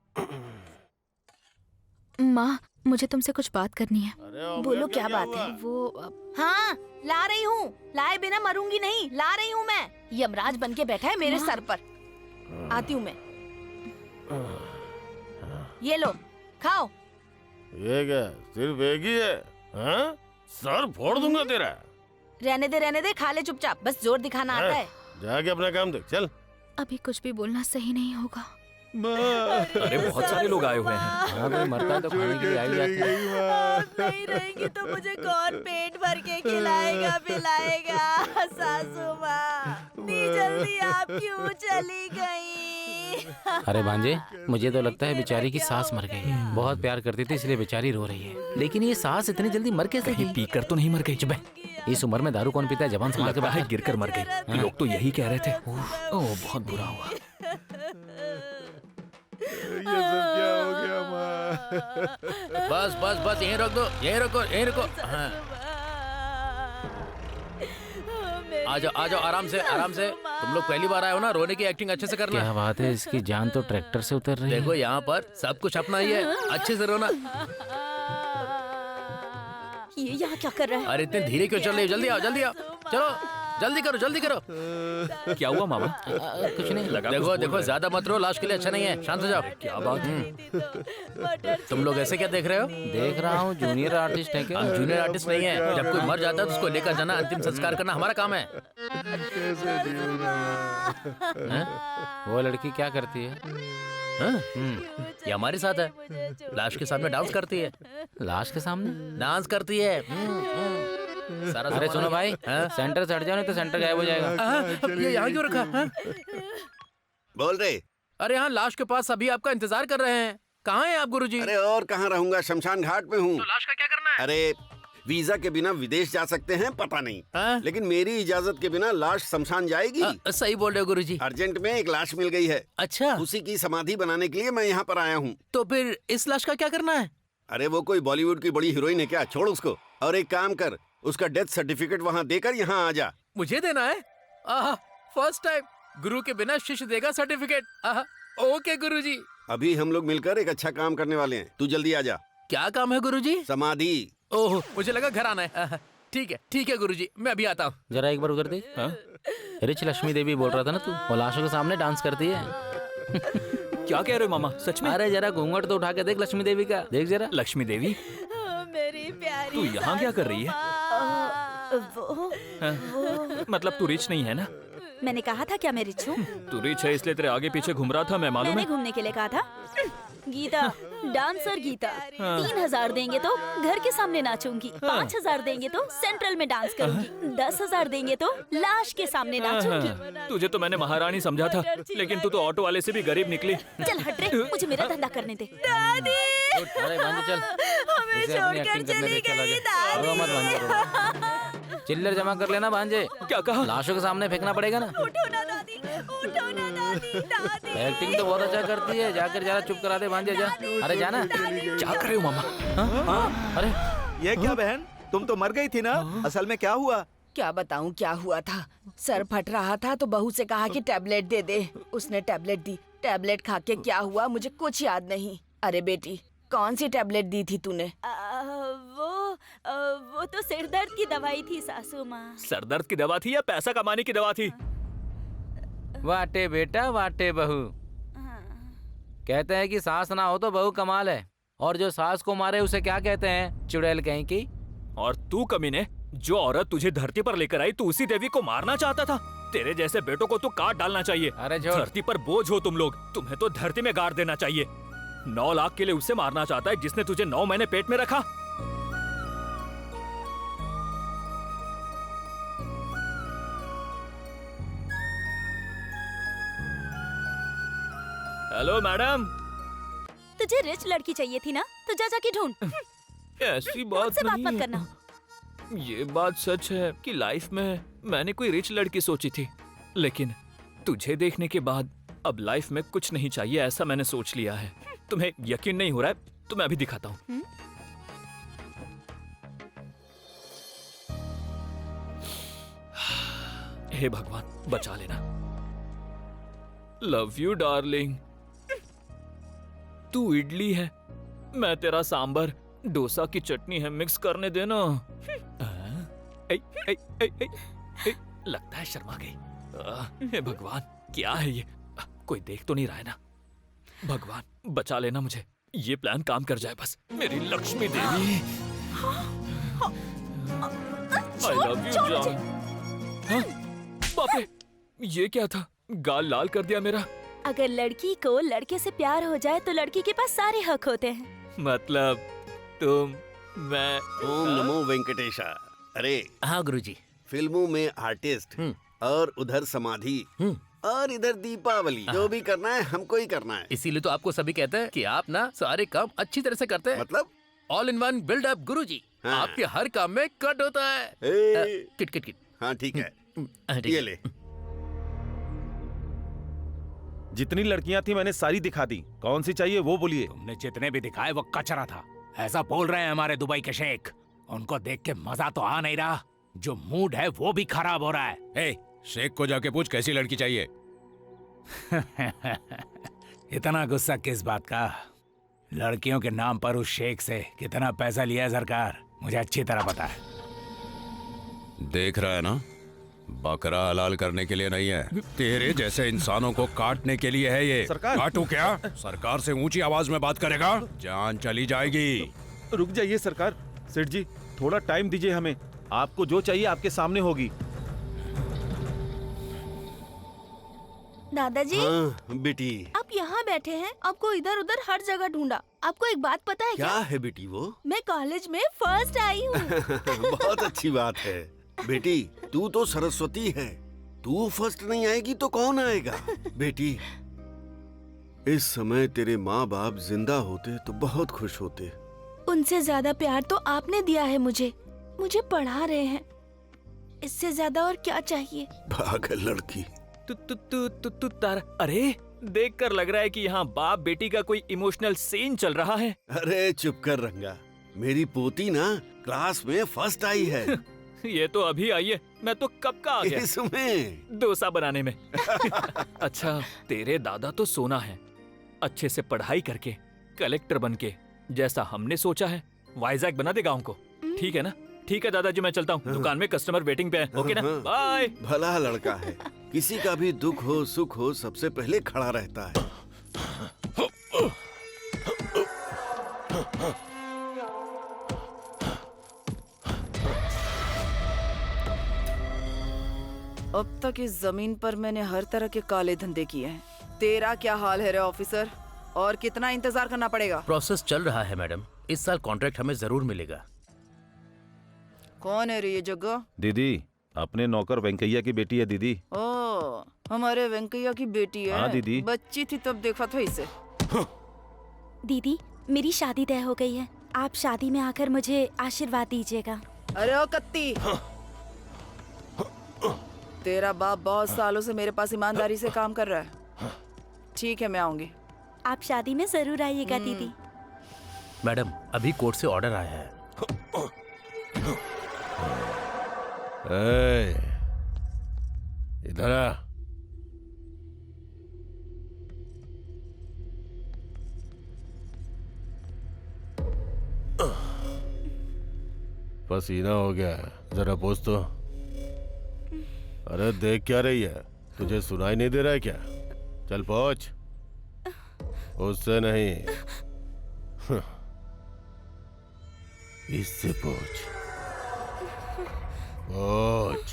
माँ, मुझे तुमसे कुछ बात करनी है। बोलो क्या बात है? वो हाँ, ला रही हूँ। लाए बिना मरूंगी नहीं। ला रही हूँ मैं। यमराज बन के बैठा है मेरे सर पर। आती हूँ मैं। ये लो, खाओ। ये क्या सिर्फ एक ही है? हाँ? सर फोड़ दूंगा तेरा। रहने दे, खा ले चुपचाप। बस जोर दिखाना आता है। जाके अपना काम देख। चल। अभी कुछ भी बोलना सही नहीं होगा। अरे बहुत सारे लोग आए हुए हैं। हाँ, कोई मरता है तो खाने के लिए आई जाती है। आप नहीं रहेंगी तो मुझे कौन पेट भर के खिलाएगा पिलाएगा? सासू माँ, इतनी जल्दी आप क्यों चली गई? अरे भांजे, मुझे तो लगता है बेचारी की सास मर गई है। बहुत प्यार करती थी इसलिए बेचारी रो रही है। लेकिन ये सास इतनी जल्दी मर कैसे गई? पीकर तो नहीं मर गई। चुप है। इस उम्र में दारू कौन पीता है? जवान संभाल के लगता है बाहर। गिरकर मर गई। लोग तो यही कह रहे थे। ओह बहुत बुरा हुआ। ये सब क्या हो गया माँ? बस बस बस यहीं रोक दो, यहीं रुको, यहीं रुको। हाँ। आ जाओ आराम से, आराम से। तुम लोग पहली बार आए हो ना, रोने की एक्टिंग अच्छे से करना। क्या बात है, इसकी जान तो ट्रैक्टर से उतर रही है। देखो यहाँ पर सब कुछ अपना ही है, अच्छे से रोना। ये यहाँ क्या कर रहा है? अरे इतने धीरे क्यों चल रही हो? जल्दी आओ, जल्दी आओ। चलो जल्दी करो, जल्दी करो। क्या हुआ मामा? कुछ नहीं। देखो देखो, ज्यादा मत रो, लाश के लिए अच्छा नहीं है। शांत हो जाओ। क्या बात है? तुम लोग ऐसे क्या देख रहे हो? देख रहा हूँ जूनियर आर्टिस्ट है क्या? जूनियर आर्टिस्ट नहीं है। जब कोई मर जाता है तो उसको लेकर जाना, अंतिम संस्कार करना हमारा काम है। वो लड़की क्या करती है? ये हमारे साथ है। लाश के सामने डांस करती है। लाश के सामने डांस करती है। सारा। अरे सुनो भाई, सेंटर से हट जाओ नहीं तो सेंटर गायब हो जाएगा। ये यहाँ क्यों रखा? बोल रहे। अरे यहाँ लाश के पास सभी आपका इंतजार कर रहे हैं। कहाँ हैं आप गुरुजी? अरे और कहाँ रहूंगा, शमशान घाट में हूँ। तो लाश का क्या करना है? अरे वीजा के बिना विदेश जा सकते हैं पता नहीं, लेकिन मेरी इजाजत के बिना लाश शमशान जाएगी? सही बोल रहे हो गुरुजी। अर्जेंट में एक लाश मिल गई है। अच्छा, उसी की समाधि बनाने के लिए मैं यहाँ पर आया हूँ। तो फिर इस लाश का क्या करना है? अरे वो कोई बॉलीवुड की बड़ी हीरोइन है क्या? छोड़ उसको और एक काम कर, उसका डेथ सर्टिफिकेट वहाँ देकर यहाँ आ जा। मुझे देना है? फर्स्ट टाइम गुरु के बिना शिष्य देगा सर्टिफिकेट। ओके गुरुजी। अभी हम लोग मिलकर एक अच्छा काम करने वाले हैं, तू जल्दी आ जा। क्या काम है गुरुजी? समाधि। ओह, मुझे लगा घर आना है। ठीक है गुरुजी, मैं अभी आता हूँ। जरा एक बार उधर देख। रिच लक्ष्मी देवी बोल रहा था ना तू, वो लाशों के सामने डांस करती है। क्या कह रहे हो मामा? सच में? अरे जरा घूंघट तो उठा के देख लक्ष्मी देवी का। देख जरा। लक्ष्मी देवी? मेरी प्यारी। तू यहाँ क्या कर रही है? वो मतलब तू रिच नहीं है ना? मैंने कहा था क्या मैं रिच हूँ? तू रिच है इसलिए तेरे आगे पीछे घूम रहा था, मैं मालूम मैंने है। घूमने के लिए कहा था। गीता, डांसर गीता, हाँ। 3000 देंगे तो घर के सामने नाचूंगी, 5000 देंगे तो सेंट्रल में डांस करूंगी, 10,000 देंगे तो लाश के सामने नाचूंगी। तुझे तो मैंने महारानी समझा था, लेकिन तू तो ऑटो वाले से भी गरीब निकली। चल हट रे, मुझे मेरा धंधा करने दे। दादी, अरे भांजे चल, हमें इसे अपनी छोड़कर एक्टिंग करने चली दे, चला गई जा। रो मत भांजे, चिल्लर जमा कर लेना भांजे। क्या कहा? लाशों के सामने फेंकना पड़ेगा ना। उठो ना दादी, उठो ना दादी, दादी। एक्टिंग तो बहुत अच्छा करती है, जाकर जरा चुप करा दे भांजे जा। अरे जाना। क्या कर रहे हो मामा? अरे ये क्या बहन, तुम तो मर गई थी ना? असल में क्या हुआ? क्या बताऊं क्या हुआ था। सर फट रहा था तो बहू से कहा कि टैबलेट दे दे। उसने टैबलेट दी। टैबलेट खा के क्या हुआ मुझे कुछ याद नहीं। अरे बेटी, कौन सी टैबलेट दी थी तूने? वो तो सिर दर्द की दवाई थी सासू माँ। सर दर्द की दवा थी या पैसा कमाने की दवा थी? वाटे बेटा वाटे बहू। कहते हैं कि सास ना हो तो बहू कमाल है, और जो सास को मारे उसे क्या कहते हैं? चुड़ैल कहीं की। और तू कमीने, जो औरत तुझे धरती पर लेकर आई, तू उसी देवी को मारना चाहता था। तेरे जैसे बेटों को तो काट डालना चाहिए। अरे छोड़। धरती पर बोझ हो तुम लोग, तुम्हें तो धरती में गाड़ देना चाहिए। 9 लाख के लिए उसे मारना चाहता है जिसने तुझे 9 महीने पेट में रखा। Hello madam. तुझे रिच लड़की चाहिए थी ना, तो जा जाके ढूंढ। ऐसी बात मुझसे बात नहीं मत है। करना। ये बात सच है कि लाइफ में मैंने कोई रिच लड़की सोची थी, लेकिन तुझे देखने के बाद अब लाइफ में कुछ नहीं चाहिए ऐसा मैंने सोच लिया है। तुम्हें यकीन नहीं हो रहा है तो मैं अभी दिखाता हूँ। हे भगवान बचा लेना। Love you darling. तू इडली है, मैं तेरा सांबर, डोसा की चटनी है, मिक्स करने देना। लगता है शर्मा गई। हे भगवान क्या है ये? कोई देख तो नहीं रहा है ना? भगवान बचा लेना मुझे, ये प्लान काम कर जाए बस। मेरी Lakshmi Devi. I love you John. बाप रे, ये क्या था? गाल लाल कर दिया मेरा। अगर लड़की को लड़के से प्यार हो जाए तो लड़की के पास सारे हक होते हैं। मतलब तुम, मैं। ओम नमो वेंकटेशा। अरे हाँ गुरुजी। फिल्मों में आर्टिस्ट और उधर समाधि और इधर दीपावली, जो भी करना है हमको ही करना है। इसीलिए तो आपको सभी कहते हैं कि आप ना सारे काम अच्छी तरह से करते हैं। मतलब all in one build up Guruji. हाँ। आपके हर काम में कट होता है। Kit kit kit. हाँ ठीक है, ठीक ये है। ले। जितनी लड़कियां थी मैंने सारी दिखा दी, कौन सी चाहिए वो बोलिए। तुमने जितने भी दिखाए वो कचरा था, ऐसा बोल रहे हैं हमारे दुबई के शेख। उनको देख के मजा तो आ नहीं रहा, जो मूड है वो भी खराब हो रहा है। ए, शेख को जाके पूछ कैसी लड़की चाहिए। इतना गुस्सा किस बात का? लड़कियों के नाम पर उस शेख से कितना पैसा लिया है सरकार, मुझे अच्छी तरह पता है। देख रहा है ना, बकरा हलाल करने के लिए नहीं है, तेरे जैसे इंसानों को काटने के लिए है ये। सरकार। काटू क्या? सरकार से ऊंची आवाज में बात करेगा, जान चली जाएगी। रुक जाइए सरकार। सेठ जी थोड़ा टाइम दीजिए हमें, आपको जो चाहिए आपके सामने होगी। दादाजी, हाँ बेटी। आप यहाँ बैठे हैं, आपको इधर उधर हर जगह ढूंढा। आपको एक बात पता है क्या है बेटी वो? मैं कॉलेज में फर्स्ट आई हूँ। बहुत अच्छी बात है बेटी, तू तो सरस्वती है, तू फर्स्ट नहीं आएगी तो कौन आएगा? बेटी, इस समय तेरे माँ बाप जिंदा होते तो बहुत खुश होते। उनसे ज्यादा प्यार तो आपने दिया है मुझे पढ़ा रहे हैं, इससे ज्यादा और क्या चाहिए? पागल लड़की। तू तारा। अरे देखकर लग रहा है कि यहाँ बाप बेटी का कोई इमोशनल सीन चल रहा है। अरे चुप कर रंगा, मेरी पोती ना क्लास में फर्स्ट आई है। ये तो अभी आई है, मैं तो कब का आ गया इसमें डोसा बनाने में। अच्छा, तेरे दादा तो सोना है, अच्छे से पढ़ाई करके कलेक्टर बनके, जैसा हमने सोचा है वाइजैक बना दे गांव को। ठीक है ना? ठीक है दादाजी, मैं चलता हूँ, दुकान में कस्टमर वेटिंग पे है। ओके ना? बाय। भला लड़का है, किसी का भी दुख हो सुख हो सबसे पहले खड़ा रहता है। अब तक इस जमीन पर मैंने हर तरह के काले धंधे किए हैं। तेरा क्या हाल है रे ऑफिसर? और कितना इंतजार करना पड़ेगा? प्रोसेस चल रहा है मैडम, इस साल कॉन्ट्रैक्ट हमें जरूर मिलेगा। कौन है रे ये जगह? दीदी, अपने नौकर वेंकैया की बेटी है दीदी। ओ, हमारे वेंकैया की बेटी है। हाँ दीदी। बच्ची थी तब देखा था इसे। दीदी, मेरी शादी तय हो गई है। आप शादी में आकर मुझे आशीर्वाद दीजिएगा। अरे ओ कत्ती, तेरा बाप बहुत सालों से मेरे पास ईमानदारी से काम कर रहा है। ठीक है, मैं आऊंगी। आप शादी में जरूर आइएगा दीदी। मैडम, अभी कोर्ट से ऑर्डर आया है। इधर आ। पसीना हो गया है, जरा पोंछ तो। अरे देख क्या रही है? तुझे सुनाई नहीं दे रहा है क्या? चल पोंछ। उससे नहीं, इससे पोंछ। पोंछ।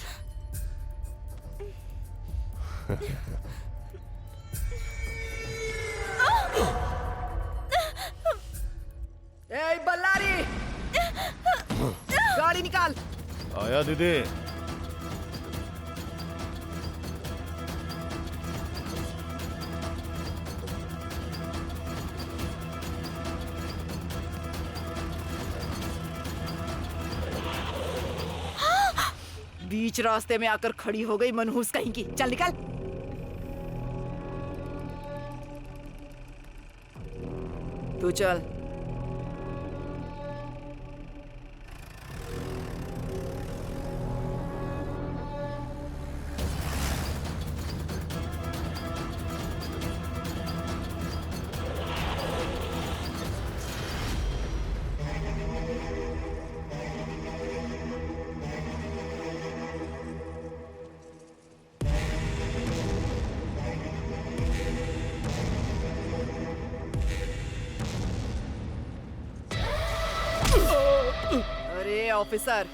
ए बल्लारी, गाड़ी निकाल। आया दीदी। बीच रास्ते में आकर खड़ी हो गई मनहूस कहीं की। चल निकल। तू चल। अरे ऑफिसर,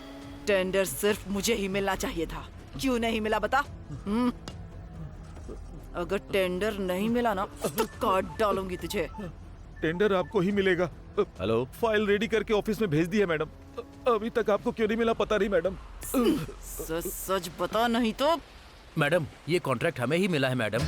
टेंडर सिर्फ मुझे ही मिलना चाहिए था। क्यों नहीं मिला बता? अगर टेंडर नहीं मिला ना तो काट डालूंगी तुझे। टेंडर आपको ही मिलेगा। हेलो, फाइल रेडी करके ऑफिस में भेज दी है मैडम। अभी तक आपको क्यों नहीं मिला पता नहीं मैडम। सच सच बता, नहीं तो। मैडम, ये कॉन्ट्रैक्ट हमें ही मिला है मैडम।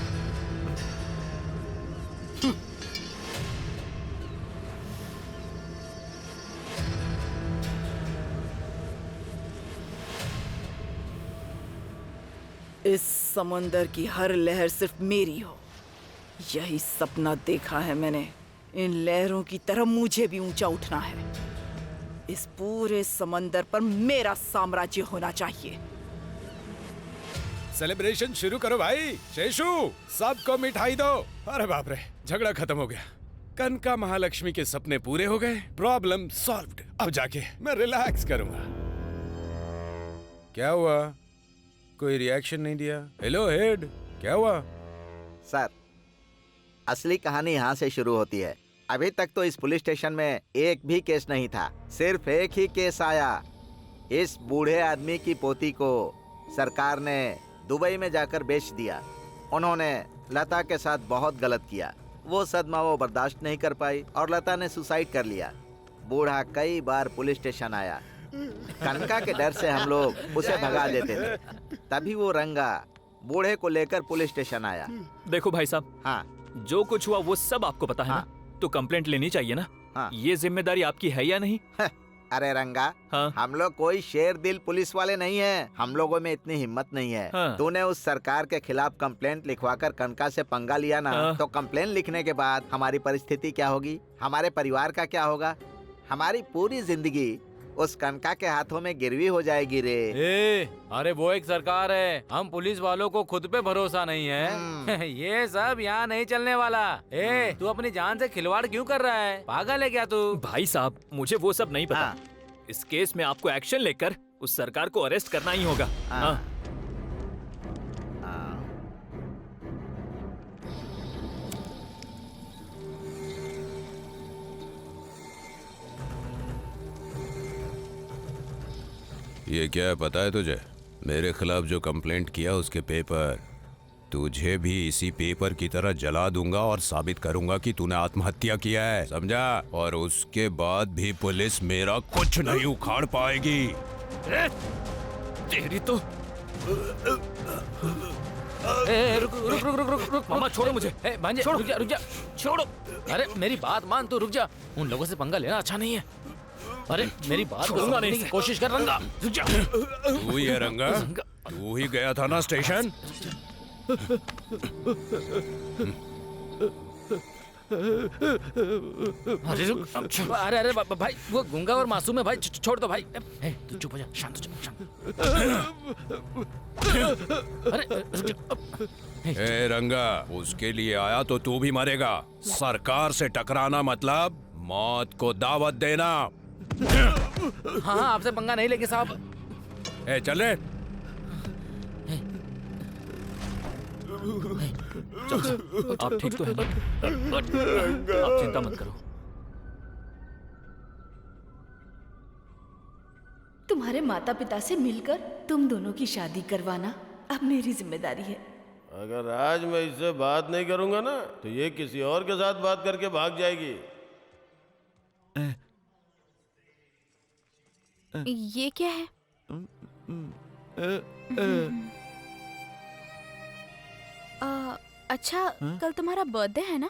इस समंदर की हर लहर सिर्फ मेरी हो, यही सपना देखा है मैंने। इन लहरों की तरह मुझे भी ऊंचा उठना है। इस पूरे समंदर पर मेरा साम्राज्य होना चाहिए। सेलिब्रेशन शुरू करो भाई। शेषू, सबको मिठाई दो। अरे बाप रे, झगड़ा खत्म हो गया। कनका महालक्ष्मी के सपने पूरे हो गए। Problem solved. अब जाके मैं रिलैक्स करूंगा। क्या हुआ? कोई रिएक्शन नहीं दिया? हेलो हेड, क्या हुआ? सर, असली कहानी यहाँ से शुरू होती है। अभी तक तो इस पुलिस स्टेशन में एक भी केस नहीं था। सिर्फ एक ही केस आया। इस बूढ़े आदमी की पोती को सरकार ने दुबई में जाकर बेच दिया। उन्होंने लता के साथ बहुत गलत किया। वो सदमा वो बर्दाश्त नहीं कर पाई और लता ने सुसाइड कर लिया। बूढ़ा कई बार पुलिस स्टेशन आया। कनका के डर से हम लोग उसे भगा देते थे। तभी वो रंगा बूढ़े को लेकर पुलिस स्टेशन आया। देखो भाई साहब, हाँ, जो कुछ हुआ वो सब आपको पता है हाँ, ना? तो कंप्लेंट लेनी चाहिए ना? हाँ। ये जिम्मेदारी आपकी है या नहीं? अरे रंगा, हाँ? हम लोग कोई शेर दिल पुलिस वाले नहीं हैं। हम लोगों में इतनी हिम्मत नहीं है। हाँ। तूने उस सरकार के खिलाफ कंप्लेंट लिखवाकर कनका से पंगा लिया ना, हाँ। तो कंप्लेंट लिखने के बाद हमारी परिस्थिति क्या होगी? हमारे परिवार का क्या होगा? हमारी पूरी जिंदगी उस कनका के हाथों में गिरवी हो जाएगी रे। अरे वो एक सरकार है, हम पुलिस वालों को खुद पे भरोसा नहीं है। ये सब यहाँ नहीं चलने वाला। तू अपनी जान से खिलवाड़ क्यों कर रहा है? पागल है क्या तू? भाई साहब, मुझे वो सब नहीं पता। हाँ। इस केस में आपको एक्शन लेकर उस सरकार को अरेस्ट करना ही होगा। हाँ। ये क्या है पता है तुझे? मेरे खिलाफ जो कंप्लेंट किया उसके पेपर तुझे भी इसी पेपर की तरह जला दूंगा और साबित करूंगा कि तूने आत्महत्या किया है, समझा? और उसके बाद भी पुलिस मेरा कुछ नहीं उखाड़ पाएगी। तेरी तो रुक रुक रुक रुक रुक रुक मामा छोड़ो मुझे। भांजे छोड़ो। रुक जा छोड़ो। अरे मेरी बात मान, तू रुक जा। उन लोगों से पंगा लेना अच्छा नहीं है। अरे मेरी बात छोड़ूंगा नहीं की कोशिश कर रंगा। रुक जा। तू ही है रंगा? तू ही गया था ना स्टेशन? अरे रुक। अरे अरे भाई वो गूंगा और मासूम है भाई, छोड़ दो भाई। तू चुप हो जा, शांत हो जा, शांत। अरे रुक जा। ए रंगा, उसके लिए आया तो तू भी मरेगा। सरकार से टकराना मतलब मौत को दावत देना। हाँ आपसे पंगा नहीं लेंगे साहब। ए चले। आप ठीक तो हैं ना? आप चिंता मत करो। तुम्हारे माता पिता से मिलकर तुम दोनों की शादी करवाना अब मेरी जिम्मेदारी है। अगर आज मैं इससे बात नहीं करूंगा ना तो ये किसी और के साथ बात करके भाग जाएगी। ये क्या है? अच्छा कल तुम्हारा बर्थडे है ना?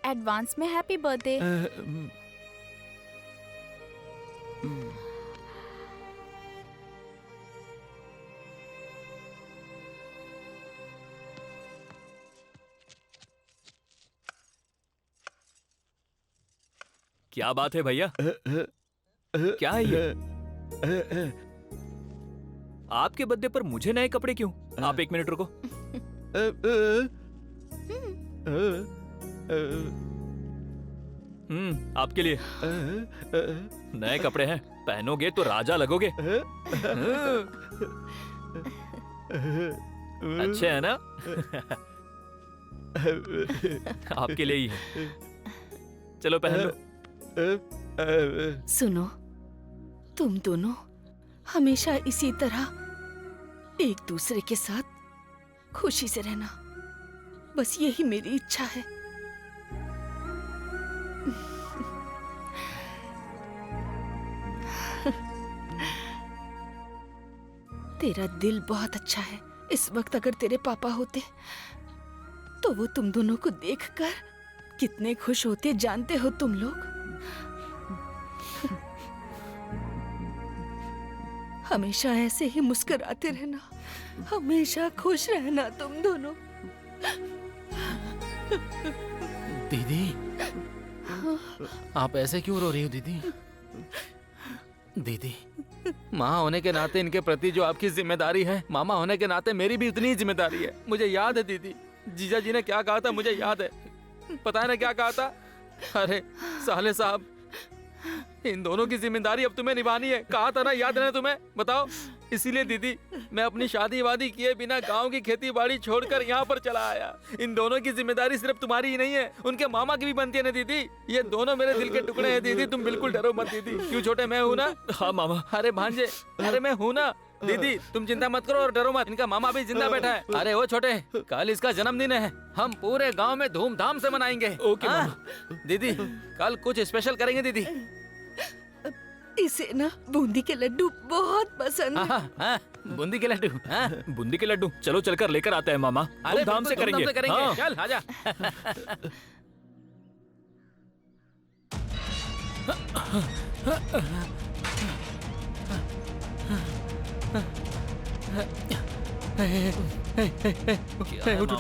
एडवांस में हैप्पी बर्थडे। क्या बात है भैया? क्या है ये? आपके बर्थडे पर मुझे नए कपड़े क्यों? आप एक मिनट रुको। आपके लिए नए कपड़े हैं, पहनोगे तो राजा लगोगे। अच्छे है ना? आपके लिए ही है। चलो पहन लो। सुनो, तुम दोनों हमेशा इसी तरह एक दूसरे के साथ खुशी से रहना, बस यही मेरी इच्छा है। तेरा दिल बहुत अच्छा है। इस वक्त अगर तेरे पापा होते तो वो तुम दोनों को देखकर कितने खुश होते, जानते हो तुम लोग? हमेशा ऐसे ही मुस्कुराते रहना, हमेशा खुश रहना तुम दोनों। दीदी, आप ऐसे क्यों रो रही हो दीदी? दीदी, माँ होने के नाते इनके प्रति जो आपकी जिम्मेदारी है, मामा होने के नाते मेरी भी उतनी ही जिम्मेदारी है। मुझे याद है दीदी, जीजा जी ने क्या कहा था, मुझे याद है। पता है ना क्या कहा था? अरे साले साहब, इन दोनों की जिम्मेदारी अब तुम्हें निभानी है, कहा था ना, याद है ना तुम्हें? बताओ। इसीलिए दीदी मैं अपनी शादी वादी किए बिना गांव की खेती बाड़ी छोड़कर यहाँ पर चला आया। इन दोनों की जिम्मेदारी सिर्फ तुम्हारी ही नहीं है, उनके मामा की भी बनती है ना दीदी। ये दोनों मेरे दिल के टुकड़े हैं दीदी, तुम बिल्कुल डरो मत दीदी। क्यों छोटे, मैं हूँ ना? हाँ मामा। अरे भांजे, अरे मैं हूँ ना दीदी, तुम चिंता मत करो और डरो मत। इनका मामा भी जिंदा बैठा है। अरे वो छोटे, कल इसका जन्मदिन है, हम पूरे गांव में धूमधाम से मनाएंगे। ओके मामा। दीदी कल कुछ स्पेशल करेंगे दीदी। इसे ना बूंदी के लड्डू बहुत पसंद है। बूंदी के लड्डू? बूंदी के लड्डू, चलो चलकर लेकर आते हैं मामा। धूमधाम से करेंगे। हाँ। चल आजा। उठ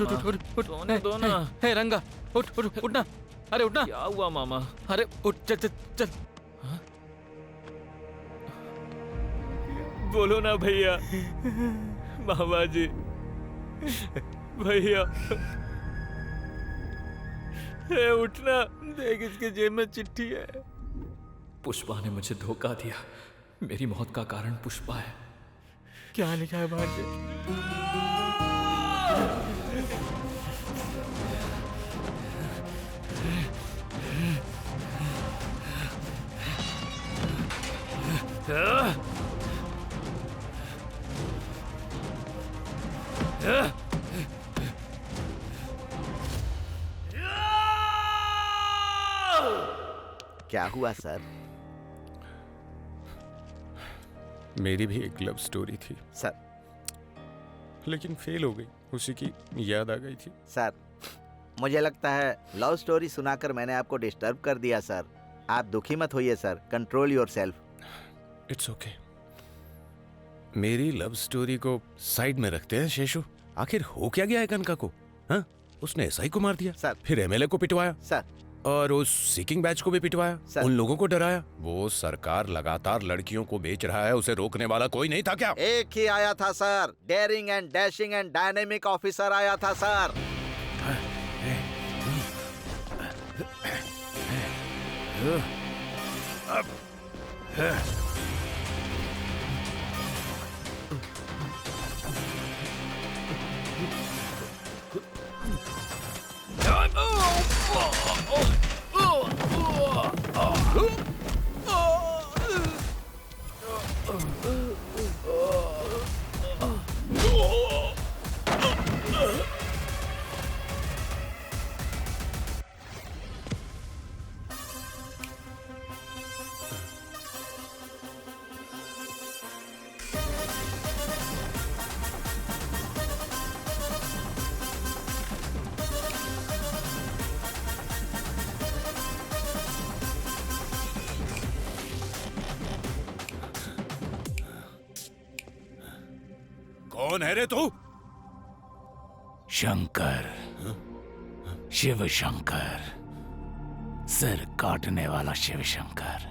रंगा, उठ उठ उठना। अरे उठना। क्या हुआ मामा? अरे उठ, चल चल चल। बोलो ना भैया। मामा जी, भैया उठना, देख इसके जेब में चिट्ठी है। पुष्पा ने मुझे धोखा दिया, मेरी मौत का कारण पुष्पा है। क्या लिखा है भांजे? क्या हुआ सर? मेरी भी एक लव स्टोरी थी सर, लेकिन फेल हो गई। उसी की याद आ गई थी। सर मुझे लगता है लव स्टोरी सुनाकर मैंने आपको डिस्टर्ब कर दिया सर। आप दुखी मत होइए sir, control yourself. It's okay. मेरी लव स्टोरी को साइड में रखते हैं शेषु। आखिर हो क्या गया है कनका को? हाँ, उसने एसआई को मार दिया सर, फिर एमएलए को पिटवाया सर, और उस सीकिंग बैच को भी पिटवाया सर, उन लोगों को डराया। वो सरकार लगातार लड़कियों को बेच रहा है, उसे रोकने वाला कोई नहीं था क्या? एक ही आया था sir, daring and dashing and dynamic officer आया था सर। कौन है रे तू? शंकर, शिव शंकर, सिर काटने वाला शिव शंकर।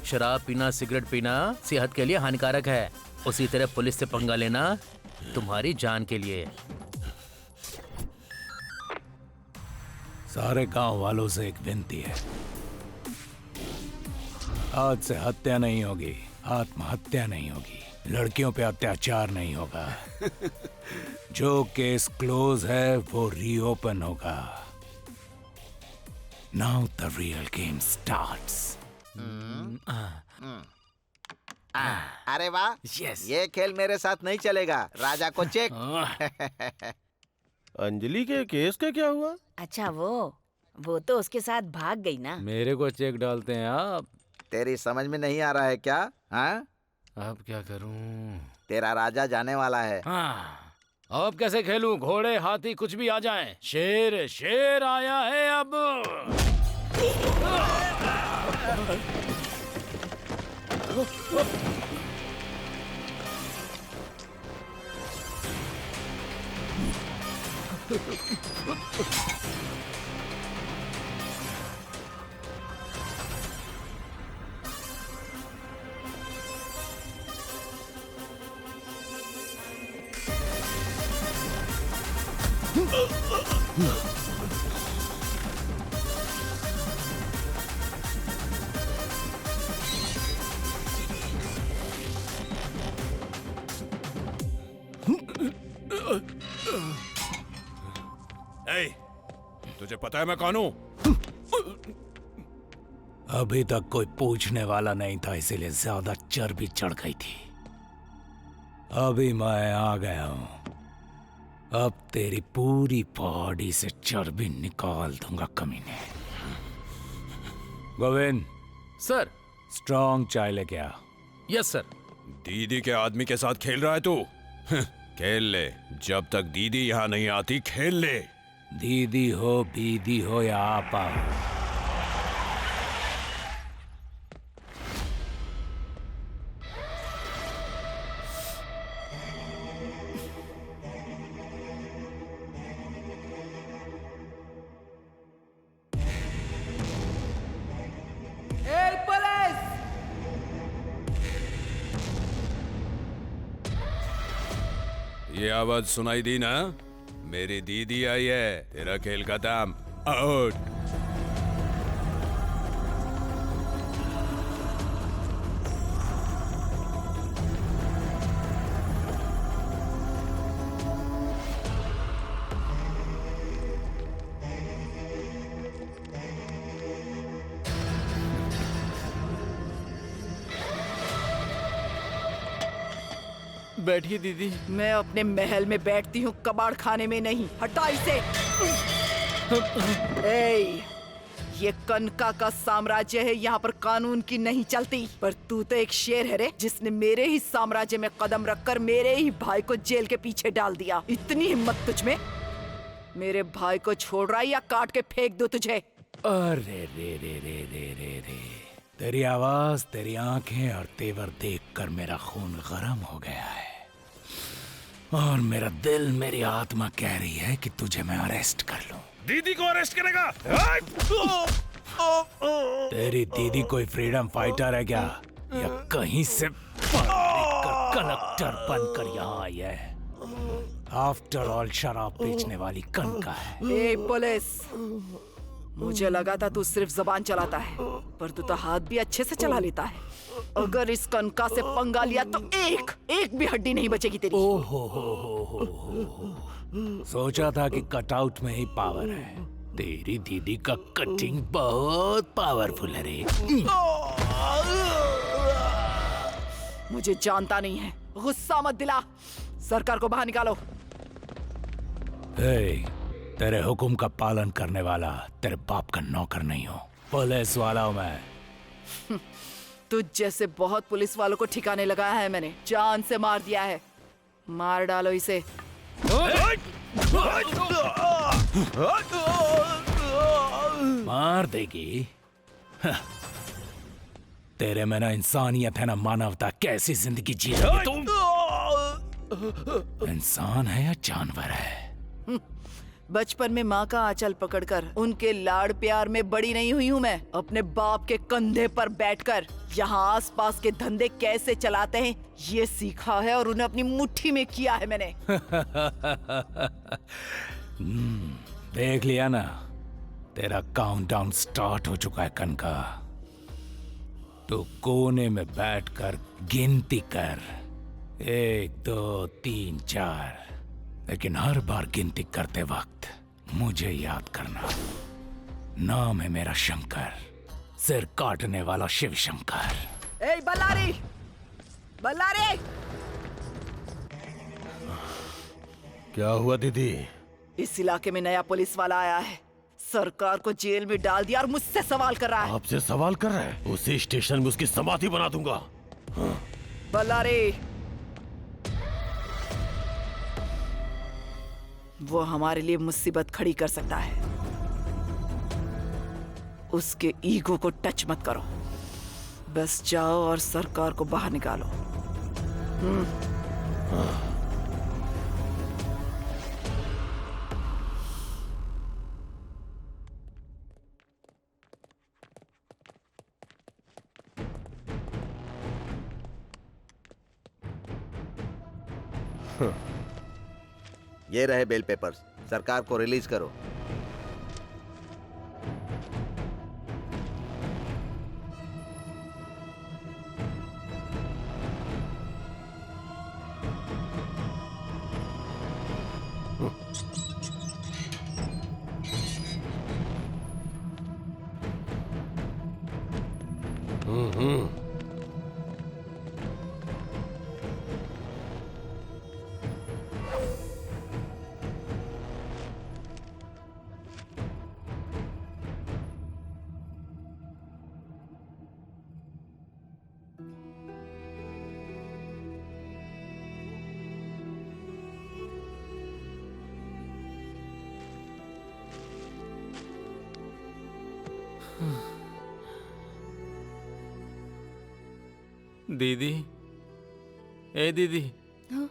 शराब पीना, सिगरेट पीना सेहत के लिए हानिकारक है। उसी तरह पुलिस से पंगा लेना तुम्हारी जान के लिए। सारे गांव वालों से एक विनती है, आज से हत्या नहीं होगी, आत्महत्या नहीं होगी, लड़कियों पे अत्याचार नहीं होगा। जो केस क्लोज है वो रीओपन होगा। Now the real game starts. अरे वाह, ये खेल मेरे साथ नहीं चलेगा। राजा को चेक। अंजलि के केस का क्या हुआ? अच्छा वो तो उसके साथ भाग गई ना। मेरे को चेक डालते हैं आप। तेरी समझ में नहीं आ रहा है क्या? हाँ, अब क्या करूं? तेरा राजा जाने वाला है। हाँ, अब कैसे खेलूं? घोड़े हाथी कुछ भी आ जाएं। शेर शेर आया है अब। तुझे पता है मैं कौन हूं? अभी तक कोई पूछने वाला नहीं था, इसीलिए ज्यादा चर्बी चढ़ गई थी। अभी मैं आ गया हूं। अब तेरी पूरी बॉडी से चर्बी निकाल दूंगा कमीने। गोविंद, सर। स्ट्रॉन्ग चाय लेके आ। Yes sir. दीदी के आदमी के साथ खेल रहा है तू? खेल ले, जब तक दीदी यहाँ नहीं आती खेल ले। दीदी हो, बीदी हो या आपा हो, ये आवाज सुनाई दी ना? मेरी दीदी आई है, तेरा खेल खत्म, आउट। बैठिए दीदी। मैं अपने महल में बैठती हूँ, कबाड़ खाने में नहीं। हटा इसे। ए, ये कनका का साम्राज्य है, यहाँ पर कानून की नहीं चलती। पर तू तो एक शेर है रे, जिसने मेरे ही साम्राज्य में कदम रखकर मेरे ही भाई को जेल के पीछे डाल दिया। इतनी हिम्मत तुझ में? मेरे भाई को छोड़ रहा है या काट के फेंक दो तुझे? अरे रे रे रे रे रे रे, तेरी आवाज, तेरी आंखें और तेवर देखकर मेरा खून गर्म हो गया है और मेरा दिल, मेरी आत्मा कह रही है कि तुझे मैं अरेस्ट कर लूं। दीदी को अरेस्ट करेगा? तेरी दीदी कोई फ्रीडम फाइटर है क्या, या कहीं से कलेक्टर बनकर यहाँ आई है? आफ्टर ऑल शराब बेचने वाली कनका है। ए पुलिस, मुझे लगा था तू सिर्फ जबान चलाता है, पर तू तो हाथ भी अच्छे से चला लेता है। अगर इस कनका से पंगा लिया तो एक भी हड्डी नहीं बचेगी तेरी। हो। सोचा था कि कटआउट में ही पावर है। तेरी दीदी का कटिंग बहुत पावरफुल है रे। मुझे जानता नहीं है, गुस्सा मत दिला। सरकार को बाहर निकालो। तेरे हुक्म का पालन करने वाला तेरे बाप का नौकर नहीं हो, पुलिस वाला हूं मैं। तुझ जैसे बहुत पुलिस वालों को ठिकाने लगाया है मैंने, जान से मार दिया है। मार डालो इसे। मार देगी? तेरे में ना इंसानियत है ना मानवता। कैसी जिंदगी जी रहे हो तुम? इंसान है या जानवर है? बचपन में माँ का आंचल पकड़कर उनके लाड़ प्यार में बड़ी नहीं हुई हूँ मैं। अपने बाप के कंधे पर बैठकर यहाँ आसपास के धंधे कैसे चलाते हैं ये सीखा है और उन्हें अपनी मुट्ठी में किया है मैंने। देख लिया ना, तेरा काउंटडाउन स्टार्ट हो चुका है कनका। तो कोने में बैठकर गिनती कर, 1 2 3 4, लेकिन हर बार गिनती करते वक्त मुझे याद करना, नाम है मेरा शंकर, सिर काटने वाला शिव शंकर। ए बल्लारी, बल्लारी! क्या हुआ दीदी? इस इलाके में नया पुलिस वाला आया है, सरकार को जेल में डाल दिया और मुझसे सवाल कर रहा है। आपसे सवाल कर रहा है? उसी स्टेशन में उसकी समाधि बना दूंगा। बल्लारी, वो हमारे लिए मुसीबत खड़ी कर सकता है। उसके ईगो को टच मत करो, बस जाओ और सरकार को बाहर निकालो। ये रहे बेल पेपर्स, सरकार को रिलीज करो। दीदी, ए दीदी, हाँ?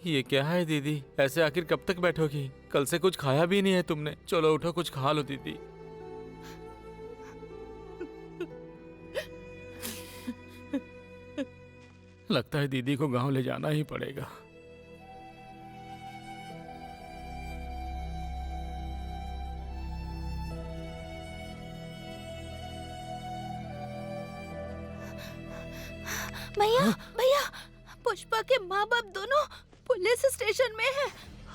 ये क्या है दीदी? ऐसे आखिर कब तक बैठोगी? कल से कुछ खाया भी नहीं है तुमने। चलो उठो, कुछ खा लो दीदी। लगता है दीदी को गांव ले जाना ही पड़ेगा। भैया भैया, पुष्पा के माँ बाप दोनों पुलिस स्टेशन में हैं।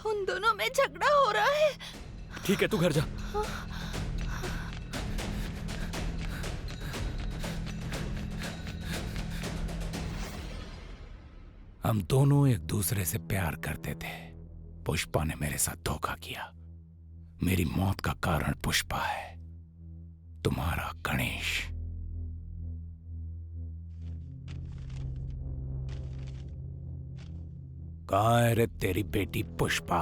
उन दोनों में झगड़ा हो रहा है। ठीक है, तू घर जा। हम दोनों एक दूसरे से प्यार करते थे। पुष्पा ने मेरे साथ धोखा किया। मेरी मौत का कारण पुष्पा है, तुम्हारा गणेश। कहाँ है रे तेरी बेटी पुष्पा?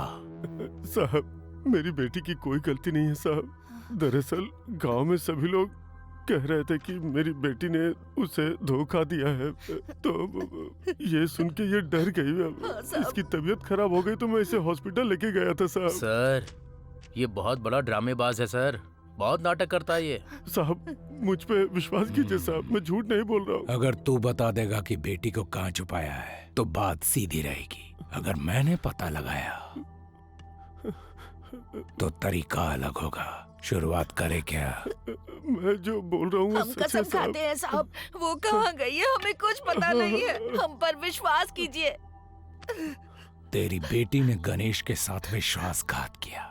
साहब, मेरी बेटी की कोई गलती नहीं है साहब। दरअसल गांव में सभी लोग कह रहे थे कि मेरी बेटी ने उसे धोखा दिया है, तो ये सुन के ये डर गई। इसकी तबीयत खराब हो गई तो मैं इसे हॉस्पिटल लेके गया था साहब। सर, ये बहुत बड़ा ड्रामेबाज है सर, बहुत नाटक करता है ये। साहब, मुझ पे विश्वास कीजिए साहब, मैं झूठ नहीं बोल रहा हूँ। अगर तू बता देगा कि बेटी को कहाँ छुपाया है तो बात सीधी रहेगी। अगर मैंने पता लगाया तो तरीका अलग होगा। शुरुआत करे क्या? मैं जो बोल रहा हूँ हम कसम खाते हैं साहब, वो कहाँ गई है हमें कुछ पता नहीं है। हम पर विश्वास कीजिए। तेरी बेटी ने गणेश के साथ विश्वासघात किया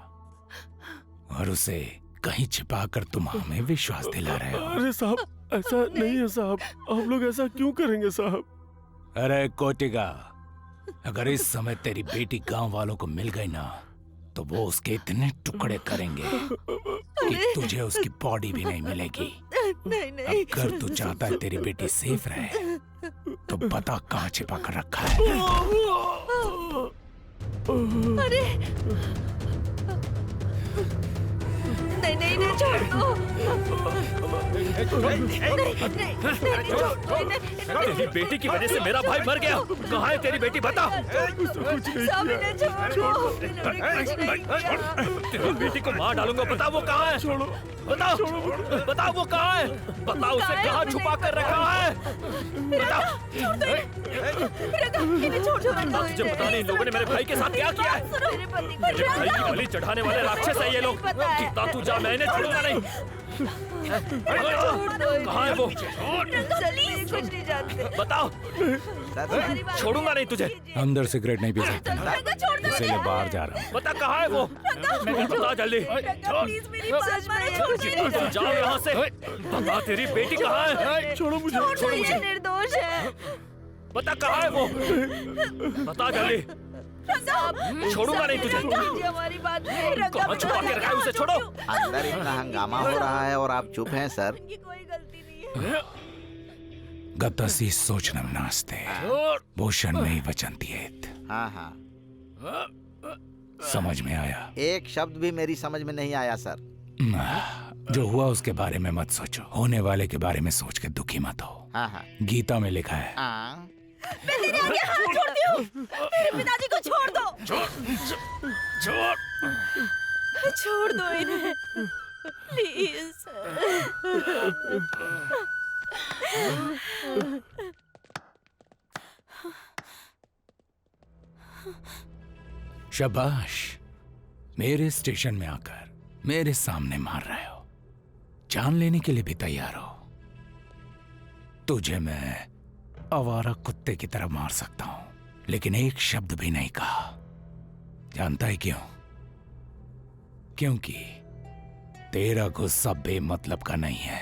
और उसे कहीं छिपाकर तुम हमें विश्वास दिला रहे हो। अरे साहब, ऐसा नहीं है साहब। आप लोग ऐसा क्यों करेंगे साहब? अरे कोटिका, अगर इस समय तेरी बेटी गांव वालों को मिल गई ना तो वो उसके इतने टुकड़े करेंगे कि तुझे उसकी बॉडी भी नहीं मिलेगी। नहीं। अगर तू चाहता है तेरी बेटी सेफ रहे तो बता कहाँ छिपा कर रखा है। अरे नहीं, छोड़ दो। तेरी बेटी की वजह से मेरा भाई मर गया। कहाँ है तेरी बेटी? बता। तेरी बेटी को मार डालूंगा। बता वो कहाँ है? बता वो कहाँ है? बता उसे कहाँ छुपा कर रखा है? बता। तुझे पता नहीं लोगों ने मेरे भाई के साथ क्या किया है? मेरे भाई की बलि चढ़ाने वाले राक्षस है ये लोग। जीता तू जा, मैं इन्हें छोड़ूंगा नहीं। कहाँ है वो? कुछ नहीं जानते। बताओ। छोड़ूंगा नहीं तुझे। अंदर सिगरेट नहीं पी सकते, इसीलिए बाहर जा रहा हूँ। बता कहाँ है वो? बता जल्दी। जाओ यहाँ से। बता तेरी बेटी कहाँ है? छोड़ो मुझे। निर्दोष है। बता कहाँ है वो? बता जल्दी। छोड़ूंगा नहीं तुझे। हमारी बात कहाँ छुपा के रखा है उसे? छोड़ो। अंदर इतना हंगामा हो रहा है और आप चुप हैं सर। कोई गलती नहीं है। गतसी सोचनम नास्ते भूषण में ही वचनतीयेत। हाँ। समझ में आया? एक शब्द भी मेरी समझ में नहीं आया सर। जो हुआ उसके बारे में मत सोचो, होने वाले के बारे में सोच के दुखी मत हो। हाँ। गीता में लिखा है, मैं तेरे आगे हाथ जोड़ती हूँ, मेरे पिताजी को छोड़ दो। छोड़ दो इन्हें, प्लीज। शाबाश, मेरे स्टेशन में आकर मेरे सामने मार रहे हो। जान लेने के लिए भी तैयार हो। तुझे मैं आवारा कुत्ते की तरह मार सकता हूं, लेकिन एक शब्द भी नहीं कहा। जानता है क्यों? क्योंकि तेरा गुस्सा बेमतलब का नहीं है।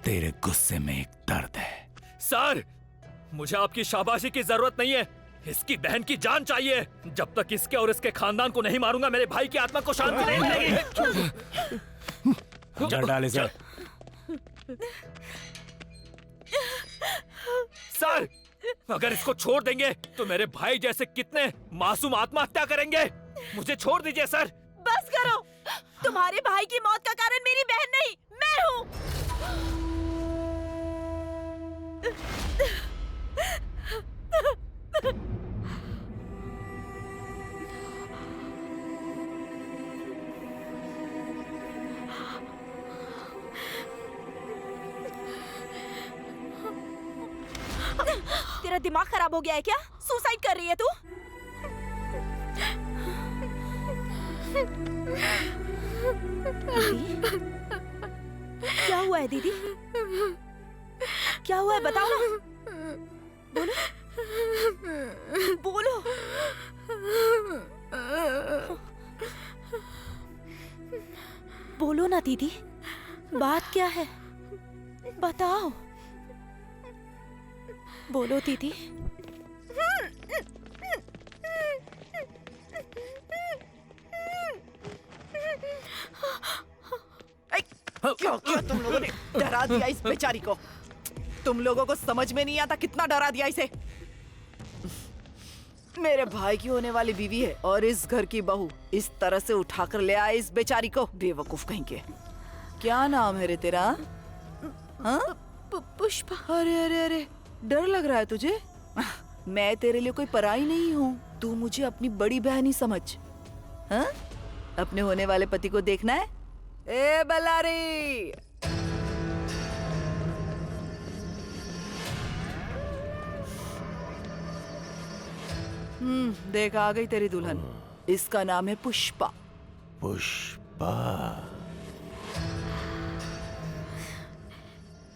तेरे गुस्से में एक दर्द है। सर, मुझे आपकी शाबाशी की जरूरत नहीं है। इसकी बहन की जान चाहिए। जब तक इसके और इसके खानदान को नहीं मारूंगा, मेरे भाई की आत्मा को शांति नहीं मिलेगी। जड़ डाले सर। सर, अगर इसको छोड़ देंगे तो मेरे भाई जैसे कितने मासूम आत्महत्या करेंगे। मुझे छोड़ दीजिए सर। बस करो। तुम्हारे भाई की मौत का कारण मेरी बहन नहीं, मैं हूँ। तेरा दिमाग खराब हो गया है क्या? सुसाइड कर रही है तू? क्या हुआ है दीदी? क्या हुआ है बताओ ना। बोलो बोलो। बोलो ना दीदी, बात क्या है? बताओ। बोलो दीदी। क्यों क्यों तुम लोगों ने डरा दिया इस बेचारी को? तुम लोगों को समझ में नहीं आता कितना डरा दिया इसे। मेरे भाई की होने वाली बीवी है और इस घर की बहू इस तरह से उठाकर ले आए इस बेचारी को। बेवकूफ कहीं के। क्या नाम है रे तेरा? हाँ? पुष्पा। अरे अरे अरे, डर लग रहा है तुझे? मैं तेरे लिए कोई पराई नहीं हूँ। तू मुझे अपनी बड़ी बहन ही समझ। हाँ? अपने होने वाले पति को देखना है? ए बल्लारी, देख आ गई तेरी दुल्हन। इसका नाम है पुष्पा। पुष्पा।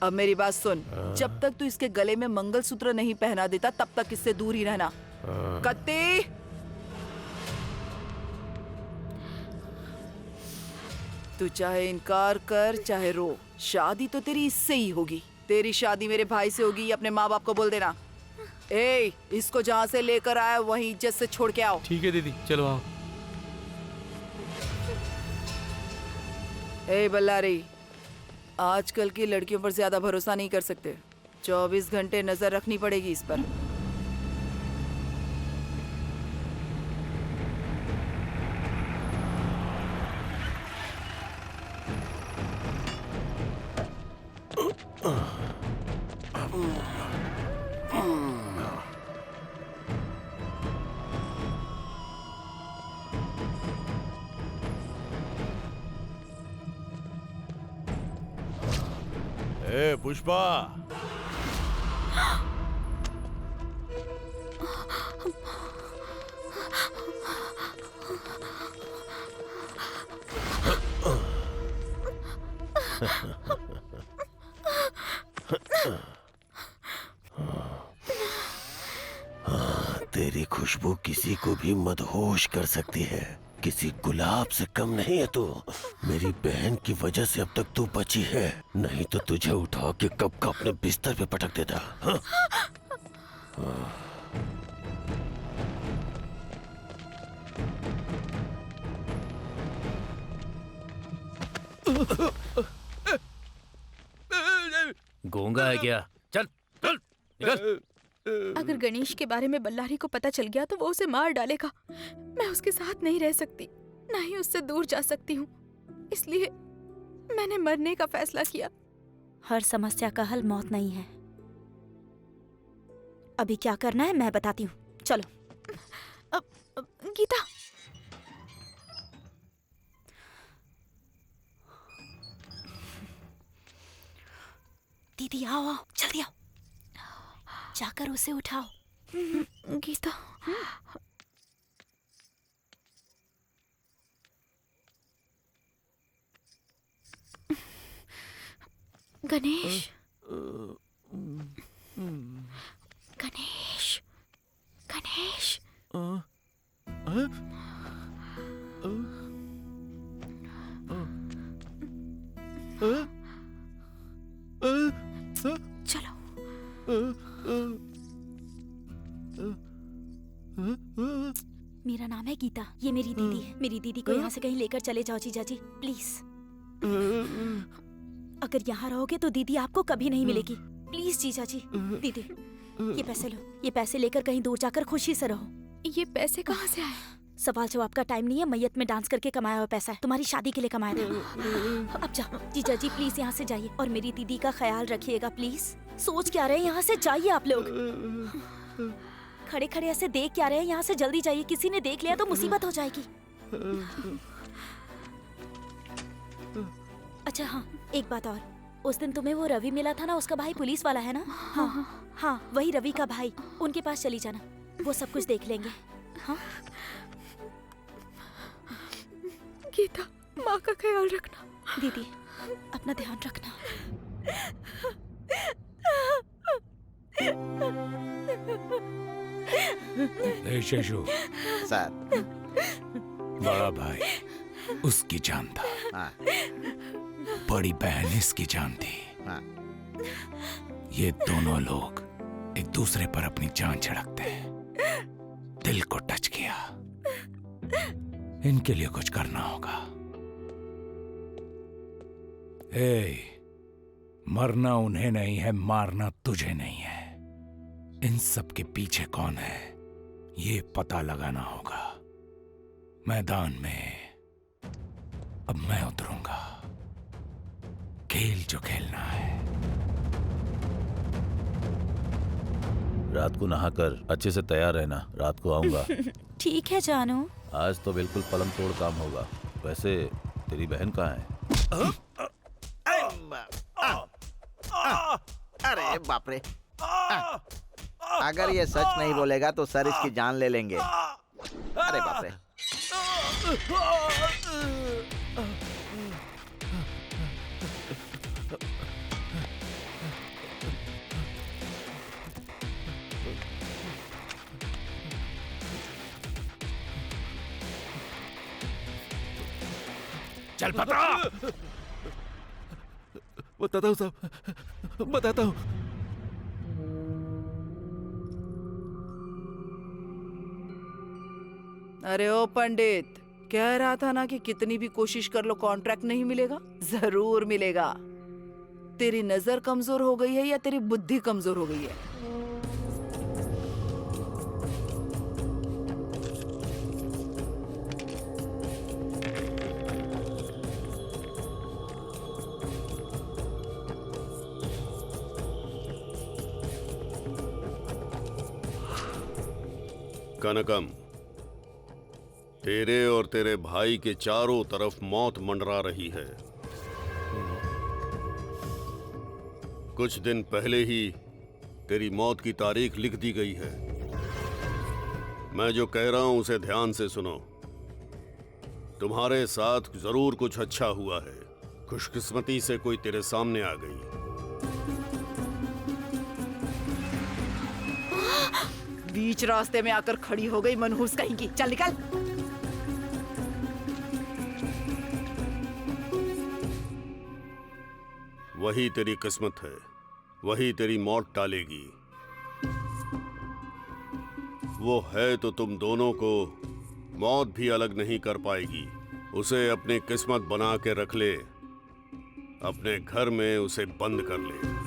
अब मेरी बात सुन, जब तक तू इसके गले में मंगलसूत्र नहीं पहना देता तब तक इससे दूर ही रहना। कत्ती, तू चाहे इनकार कर चाहे रो, शादी तो तेरी इससे ही होगी। तेरी शादी मेरे भाई से होगी, अपने माँ बाप को बोल देना। ए, इसको जहाँ से लेकर आया वहीं इज्जत से छोड़ के आओ। ठीक है दीदी, चलो आओ। ए बल्लारी, आजकल की लड़कियों पर ज्यादा भरोसा नहीं कर सकते। 24 घंटे नजर रखनी पड़ेगी इस पर। ए पुष्पा, तेरी खुशबू किसी को भी मदहोश कर सकती है। किसी गुलाब से कम नहीं है तू। मेरी बहन की वजह से अब तक तू बची है, नहीं तो तुझे उठा के कब का अपने बिस्तर पे पटक देता। हाँ? गूंगा है क्या? चल चल निकल। अगर गणेश के बारे में बल्लारी को पता चल गया तो वो उसे मार डालेगा। मैं उसके साथ नहीं रह सकती, ना ही उससे दूर जा सकती हूँ। इसलिए मैंने मरने का फैसला किया। हर समस्या का हल मौत नहीं है। अभी क्या करना है मैं बताती हूँ, चलो। गीता, दीदी आओ आओ, जल्दी आओ, जाकर उसे उठाओ। गीता, गणेश, गणेश, गणेश। चलो। मेरा नाम है गीता, ये मेरी दीदी है। मेरी दीदी को यहाँ से कहीं लेकर चले जाओ जीजा जी, प्लीज। अगर यहाँ रहोगे तो दीदी आपको कभी नहीं मिलेगी। प्लीज जीजा जी। दीदी ये पैसे लो, ये पैसे लेकर कहीं दूर जाकर खुशी से रहो। ये पैसे कहाँ से आए? सवाल जवाब का टाइम नहीं है। मैयत में डांस करके कमाया हुआ पैसा है, तुम्हारी शादी के लिए कमाया था। अब जाओ जीजा जी, प्लीज यहाँ से जाइए और मेरी दीदी का ख्याल रखिएगा प्लीज। सोच क्या रहे हैं, यहाँ से जाइए आप लोग। खड़े खड़े ऐसे देख क्या रहे हैं, यहाँ से जल्दी जाइए, किसी ने देख लिया तो मुसीबत हो जाएगी। अच्छा हाँ, एक बात और, उस दिन तुम्हें वो रवि मिला था ना, उसका भाई पुलिस वाला है ना? हाँ हाँ, वही रवि का भाई, उनके पास चली जाना, वो सब कुछ देख लेंगे। हाँ गीता, माँ का ख्याल रखना। दीदी अपना ध्यान रखना। शेषु, सर। बड़ा भाई उसकी जान था, हाँ। बड़ी बहन इसकी जान थी। हाँ। ये दोनों लोग एक दूसरे पर अपनी जान छिड़कते हैं। दिल को टच किया, इनके लिए कुछ करना होगा। मरना उन्हें नहीं है, मारना तुझे नहीं है। इन सब के पीछे कौन है ये पता लगाना होगा। मैदान में अब मैं उतरूंगा, खेल जो खेलना है। रात को नहाकर अच्छे से तैयार रहना, रात को आऊंगा। ठीक है जानू। आज तो बिल्कुल पलंग तोड़ काम होगा। वैसे तेरी बहन कहाँ है? अरे बाप रे, अगर ये सच नहीं बोलेगा तो सर इसकी जान ले लेंगे। अरे बाप रे। चल पता। बताता हूँ साहब, बताता हूँ। अरे ओ पंडित, कह रहा था ना कि कितनी भी कोशिश कर लो कॉन्ट्रैक्ट नहीं मिलेगा। जरूर मिलेगा। तेरी नजर कमजोर हो गई है या तेरी बुद्धि कमजोर हो गई है? कनकम, तेरे और तेरे भाई के चारों तरफ मौत मंडरा रही है। कुछ दिन पहले ही तेरी मौत की तारीख लिख दी गई है। मैं जो कह रहा हूं उसे ध्यान से सुनो। तुम्हारे साथ जरूर कुछ अच्छा हुआ है। खुशकिस्मती से कोई तेरे सामने आ गई। बीच रास्ते में आकर खड़ी हो गई मनहूस कहीं की। चल निकल। वही तेरी किस्मत है, वही तेरी मौत टालेगी। वो है तो तुम दोनों को मौत भी अलग नहीं कर पाएगी। उसे अपनी किस्मत बना के रख ले, अपने घर में उसे बंद कर ले।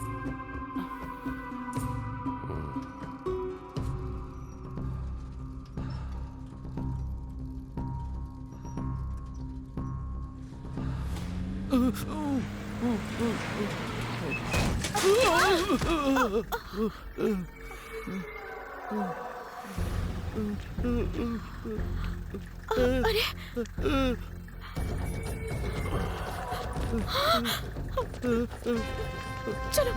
चलो।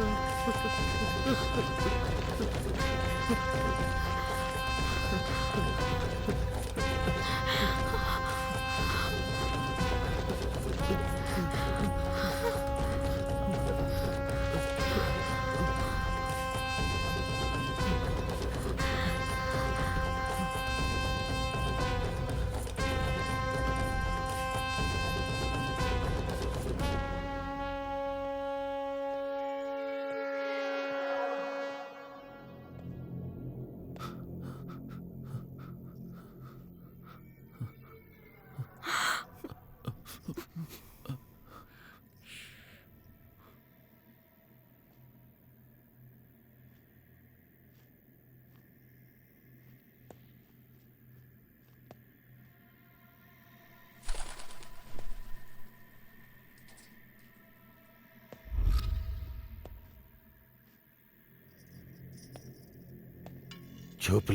छुप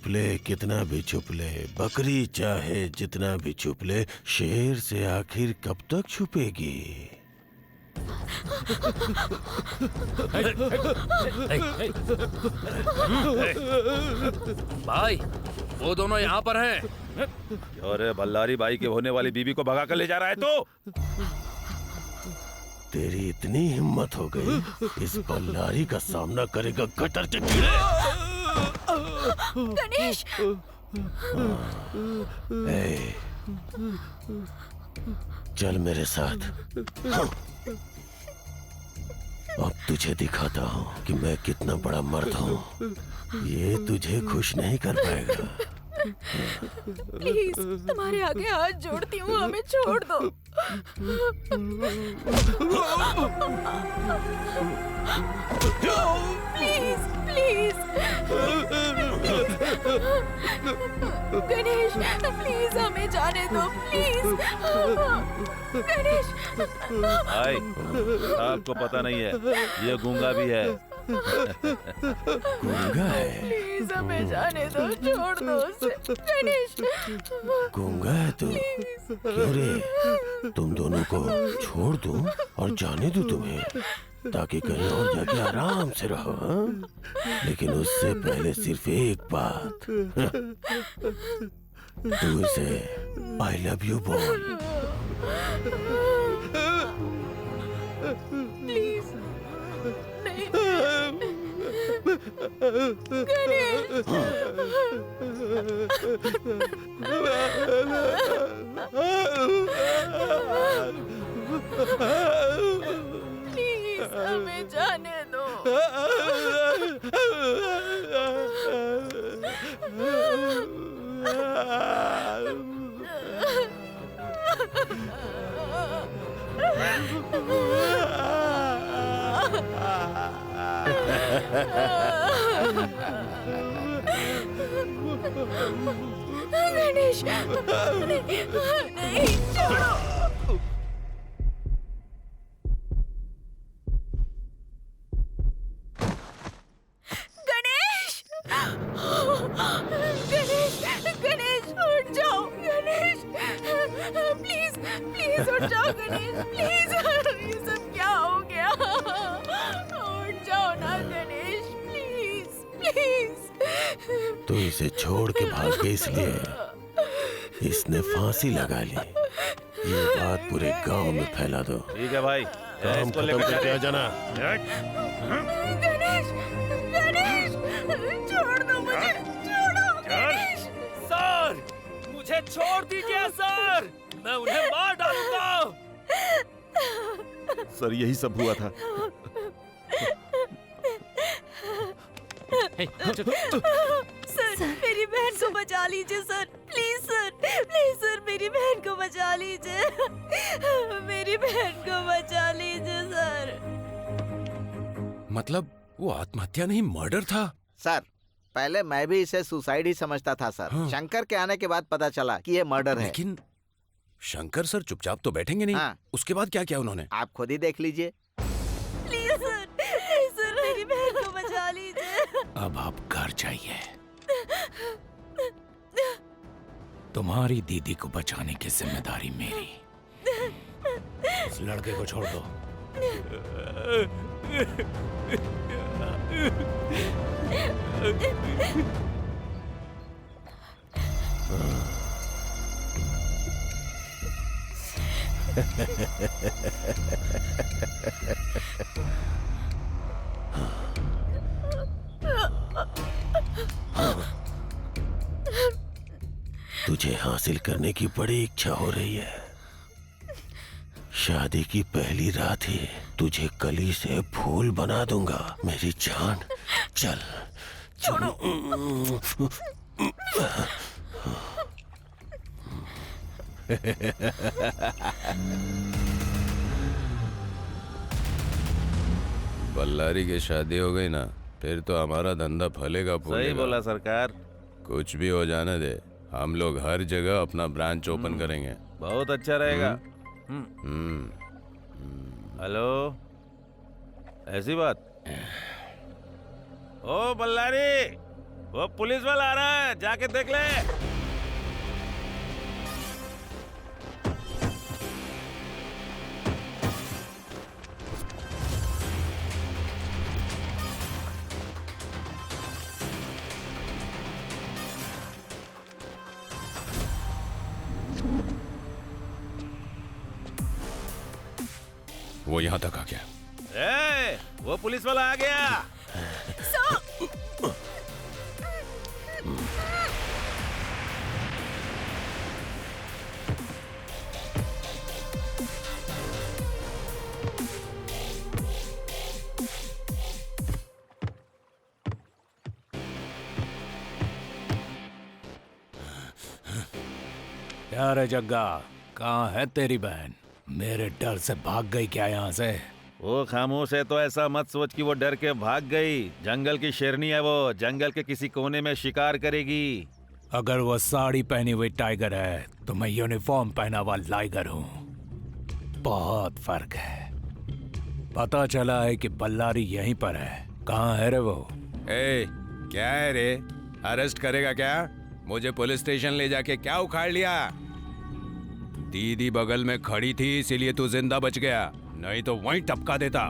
ले कितना भी छुप ले, बकरी चाहे जितना भी छुप ले, शेर से आखिर कब तक छुपेगी? भाई वो दोनों यहाँ पर हैं। अरे बल्लारी बाई के होने वाली बीबी को भगा कर ले जा रहा है तो? तेरी इतनी हिम्मत हो गई, इस बल्लारी का सामना करेगा गटर के कीड़े। गणेश! ए, चल मेरे साथ। अब तुझे दिखाता हूँ कि मैं कितना बड़ा मर्द हूँ। ये तुझे खुश नहीं कर पाएगा। प्लीज तुम्हारे आगे हाथ जोड़ती हूँ, हमें छोड़ दो। प्लीज प्लीज गणेश, प्लीज हमें जाने दो, प्लीज। गणेश! भाई आपको पता नहीं है, ये गूंगा भी है। गूंगा है? प्लीज हमें जाने दो, छोड़ दो उसे। गणेश! गूंगा है तो क्यों रे? तुम दोनों को छोड़ दूं और जाने दूं तुम्हें, ताकि कहीं और जाके आराम से रहो। हाँ? लेकिन उससे पहले सिर्फ एक बात, तू इसे आई लव यू बोल। प्लीज गणेश! प्लीज हमें जाने दो। गणेश! नहीं, छोड़ो। गणेश! गणेश उठ जाओ। गणेश प्लीज प्लीज उठ जाओ। गणेश प्लीज, ये सब क्या हो गया? उठ जाओ ना गणेश, प्लीज प्लीज। तो इसे छोड़ के भाग गई, इसलिए इसने फांसी लगा ली। ये बात पूरे गांव में फैला दो। ठीक है भाई, काम खत्म करके आ जाना। गणेश! गणेश! छोड़ दो मुझे, छोड़ो गणेश! सर मुझे छोड़ दीजिए सर, मैं उन्हें मार डालूंगा। सर यही सब हुआ था। सर मेरी बहन को बचा लीजिए sir, please sir, please sir मेरी बहन को बचा लीजिए। मेरी बहन को बचा लीजिए सर। मतलब वो आत्महत्या नहीं, मर्डर था? सर पहले मैं भी इसे सुसाइड ही समझता था सर। हाँ। शंकर के आने के बाद पता चला कि ये मर्डर है। लेकिन शंकर सर चुपचाप तो बैठेंगे नहीं। हाँ। उसके बाद क्या किया उन्होंने? आप खुद ही देख लीजिए। प्लीज सर मेरी बहन को बचा लीजिए। अब आप घर जाइए। तुम्हारी दीदी को बचाने की जिम्मेदारी मेरी। इस लड़के को छोड़ दो। तुझे हासिल करने की बड़ी इच्छा हो रही है। शादी की पहली रात ही तुझे कली से फूल बना दूंगा मेरी जान। चल छोड़ो। बल्लारी की शादी हो गई ना, फिर तो हमारा धंधा फलेगा फूलेगा। सही बोला सरकार। कुछ भी हो जाने दे, हम लोग हर जगह अपना ब्रांच ओपन करेंगे। बहुत अच्छा रहेगा। हेलो, ऐसी बात? ओ बल्लारी, वो पुलिस वाला आ रहा है, जाके देख ले। वो यहाँ तक आ गया। वो पुलिस वाला आ गया। क्या रे जग्गा, कहाँ है तेरी बहन? मेरे डर से भाग गई क्या यहाँ से? वो खामोश है तो ऐसा मत सोच कि वो डर के भाग गई। जंगल की शेरनी है वो, जंगल के किसी कोने में शिकार करेगी। अगर वो साड़ी पहनी हुई टाइगर है तो मैं यूनिफॉर्म पहना हुआ लाइगर हूँ। बहुत फर्क है। पता चला है कि बल्लारी यहीं पर है। कहाँ है रे वो? क्या है रे, अरेस्ट करेगा क्या? मुझे पुलिस स्टेशन ले जाके क्या उखाड़ लिया? दीदी बगल में खड़ी थी इसीलिए तू जिंदा बच गया, नहीं तो वहीं टपका देता।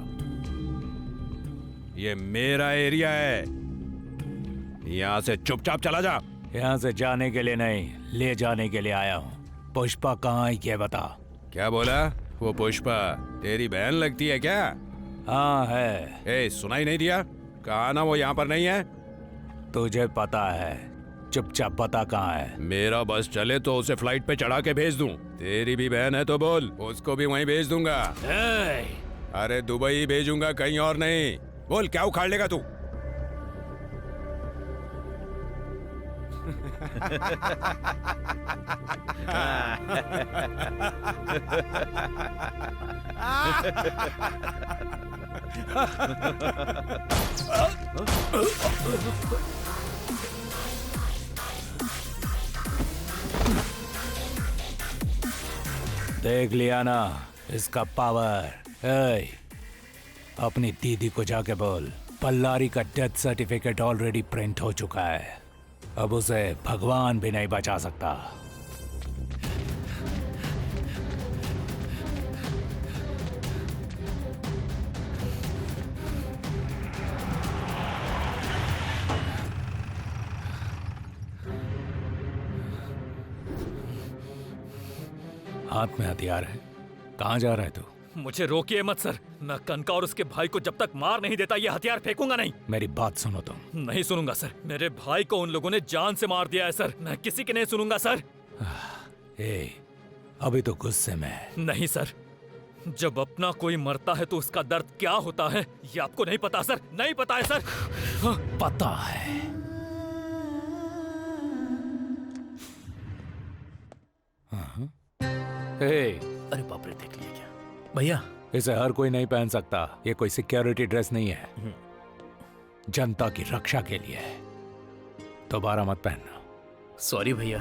ये मेरा एरिया है, यहाँ से चुपचाप चला जा। यहाँ से जाने के लिए नहीं, ले जाने के लिए आया हूँ। पुष्पा कहाँ है ये बता। क्या बोला? वो पुष्पा तेरी बहन लगती है क्या? हाँ है। सुनाई नहीं दिया? कहा ना वो यहाँ पर नहीं है। तुझे पता है, चुपचाप बता कहाँ है। मेरा बस चले तो उसे फ्लाइट पे चढ़ा के भेज दूं। तेरी भी बहन है तो बोल, उसको भी वहीं भेज दूंगा। अरे दुबई भेजूंगा, कहीं और नहीं। बोल क्या उखाड़ लेगा तू? देख लिया ना इसका पावर। अपनी दीदी को जाके बोल, पल्लारी का डेथ सर्टिफिकेट ऑलरेडी प्रिंट हो चुका है। अब उसे भगवान भी नहीं बचा सकता। हाथ में हथियार है, कहाँ जा रहा है तू? मुझे रोकिए मत सर, मैं कनका और उसके भाई को जब तक मार नहीं देता ये हथियार फेंकूंगा नहीं। मेरी बात सुनो तुम। नहीं सुनूंगा सर, मेरे भाई को उन लोगों ने जान से मार दिया है सर, मैं किसी की नहीं सुनूंगा सर। अभी तो गुस्से में। नहीं सर, जब अपना कोई मरता है तो उसका दर्द क्या होता है ये आपको नहीं पता सर, नहीं पता है सर। पता है। अरे बाप रे, देख लिया क्या भैया? इसे हर कोई नहीं पहन सकता, ये कोई सिक्योरिटी ड्रेस नहीं है, जनता की रक्षा के लिए है। दोबारा मत पहनना। सॉरी भैया।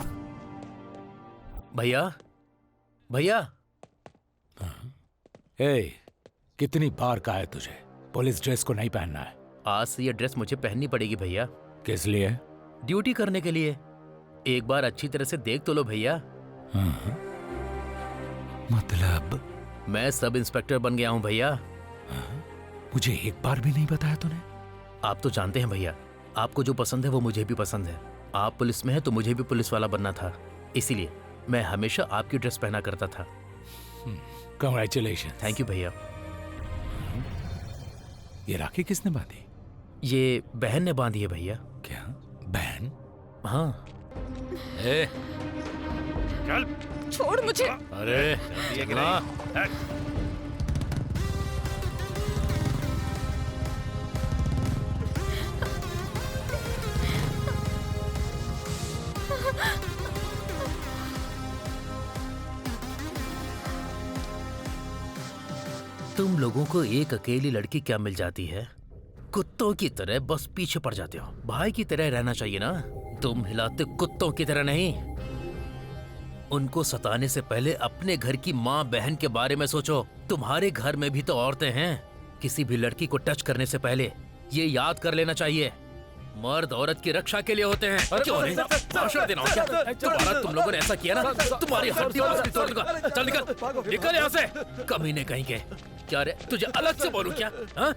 भैया भैया। कितनी बार कहा है तुझे पुलिस ड्रेस को नहीं पहनना है? आज से ये ड्रेस मुझे पहननी पड़ेगी भैया। किस लिए? ड्यूटी करने के लिए। एक बार अच्छी तरह से देख तो लो भैया। मतलब? मैं सब इंस्पेक्टर बन गया हूँ भैया। मुझे एक बार भी नहीं बताया तूने। आप तो जानते हैं भैया, आपको जो पसंद है वो मुझे भी पसंद है। आप पुलिस में हैं तो मुझे भी पुलिस वाला बनना था, इसीलिए मैं हमेशा आपकी ड्रेस पहना करता था। कांग्रेचुलेशन। थैंक यू भैया। ये राखी किसने बांधी? ये बहन ने बांधी है भैया। क्या बहन? हाँ। चल छोड़ मुझे। अरे तुम लोगों को एक अकेली लड़की क्या मिल जाती है? कुत्तों की तरह बस पीछे पड़ जाते हो। भाई की तरह रहना चाहिए ना, तुम हिलाते कुत्तों की तरह नहीं। उनको सताने से पहले अपने घर की माँ बहन के बारे में सोचो। तुम्हारे घर में भी तो औरतें हैं। किसी भी लड़की को टच करने से पहले ये याद कर लेना चाहिए। मर्द औरत की रक्षा के लिए होते हैं। क्यों नहीं? भाषण देना हो क्या? दोबारा तुम लोगों ने ऐसा किया ना, तुम्हारी हड्डी बस्ती तोड़ दूंगा। चल निकल, निकल यहाँ से। कमीने कहीं के। क्या रे, तुझे अलग से बोलूं क्या? हाँ?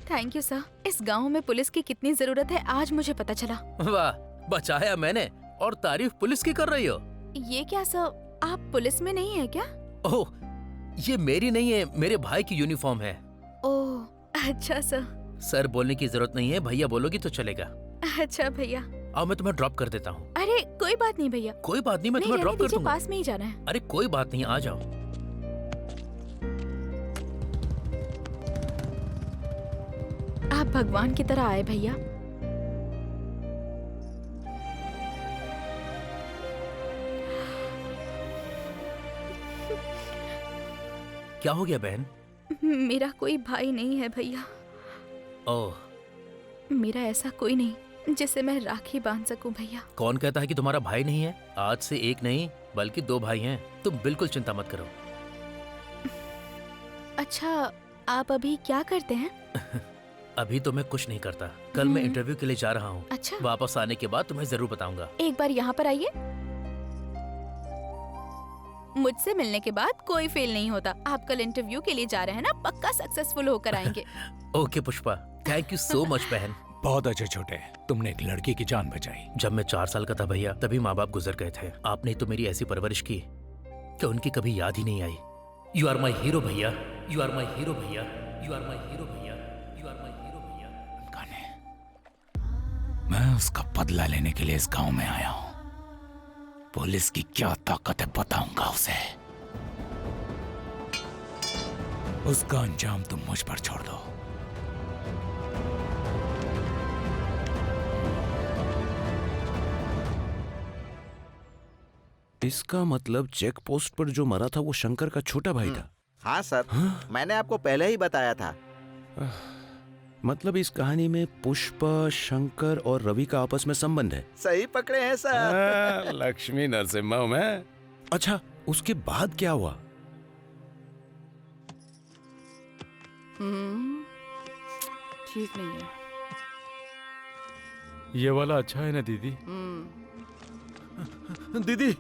Thank you sir. इस गांव में पुलिस की कितनी जरूरत है आज मुझे पता चला। वाह, बचाया मैंने और तारीफ पुलिस की कर रही हो। ये क्या सर, आप पुलिस में नहीं है क्या? ओह, ये मेरी नहीं है, मेरे भाई की यूनिफॉर्म है। ओह अच्छा सर। सर बोलने की जरूरत नहीं है, भैया बोलोगी तो चलेगा। अच्छा भैया। आओ मैं तुम्हें ड्रॉप कर देता हूँ। अरे कोई बात नहीं भैया। कोई बात नहीं, मैं तुम्हें ड्रॉप कर दूंगा। पास में ही जाना है। अरे कोई बात नहीं, आ जाओ। आप भगवान की तरह आए भैया। क्या हो गया बहन? मेरा कोई भाई नहीं है भैया। ओह, मेरा ऐसा कोई नहीं जिसे मैं राखी बांध सकूं भैया। कौन कहता है कि तुम्हारा भाई नहीं है? आज से एक नहीं बल्कि 2 भाई हैं। तुम बिल्कुल चिंता मत करो। अच्छा, आप अभी क्या करते हैं? अभी तो मैं कुछ नहीं करता। कल मैं इंटरव्यू के लिए जा रहा हूँ। अच्छा। वापस आने के बाद तुम्हें जरूर बताऊंगा। एक बार यहाँ पर आइए। मुझसे मिलने के बाद कोई फेल नहीं होता। आप कल इंटरव्यू के लिए जा रहे हैं ना, पक्का सक्सेसफुल होकर आएंगे। Okay Pushpa, thank you so much बहन। बहुत अच्छे छोटे, तुमने एक लड़की की जान बचाई। जब मैं 4 साल का था भैया, तभी माँ बाप गुजर गए थे। आपने तो मेरी ऐसी परवरिश की कि उनकी कभी याद ही नहीं आई। यू आर माई हीरो भैया, यू आर माई हीरो भैया, यू आर माई हीरो भैया, यू आर माई हीरो भैया। मैं उसका बदला लेने के लिए इस गांव में आया हूँ। पुलिस की क्या ताकत है बताऊंगा उसे। उसका अंजाम तुम मुझ पर छोड़ दो। इसका मतलब चेक पोस्ट पर जो मरा था वो शंकर का छोटा भाई था। हाँ सर। मैंने आपको पहले ही बताया था। मतलब इस कहानी में पुष्पा, शंकर और रवि का आपस में संबंध है। सही पकड़े हैं सर। लक्ष्मी नरसिम्हा मैं। अच्छा, उसके बाद क्या हुआ? ठीक नहीं है। ये वाला अच्छा है ना दीदी? दीदी,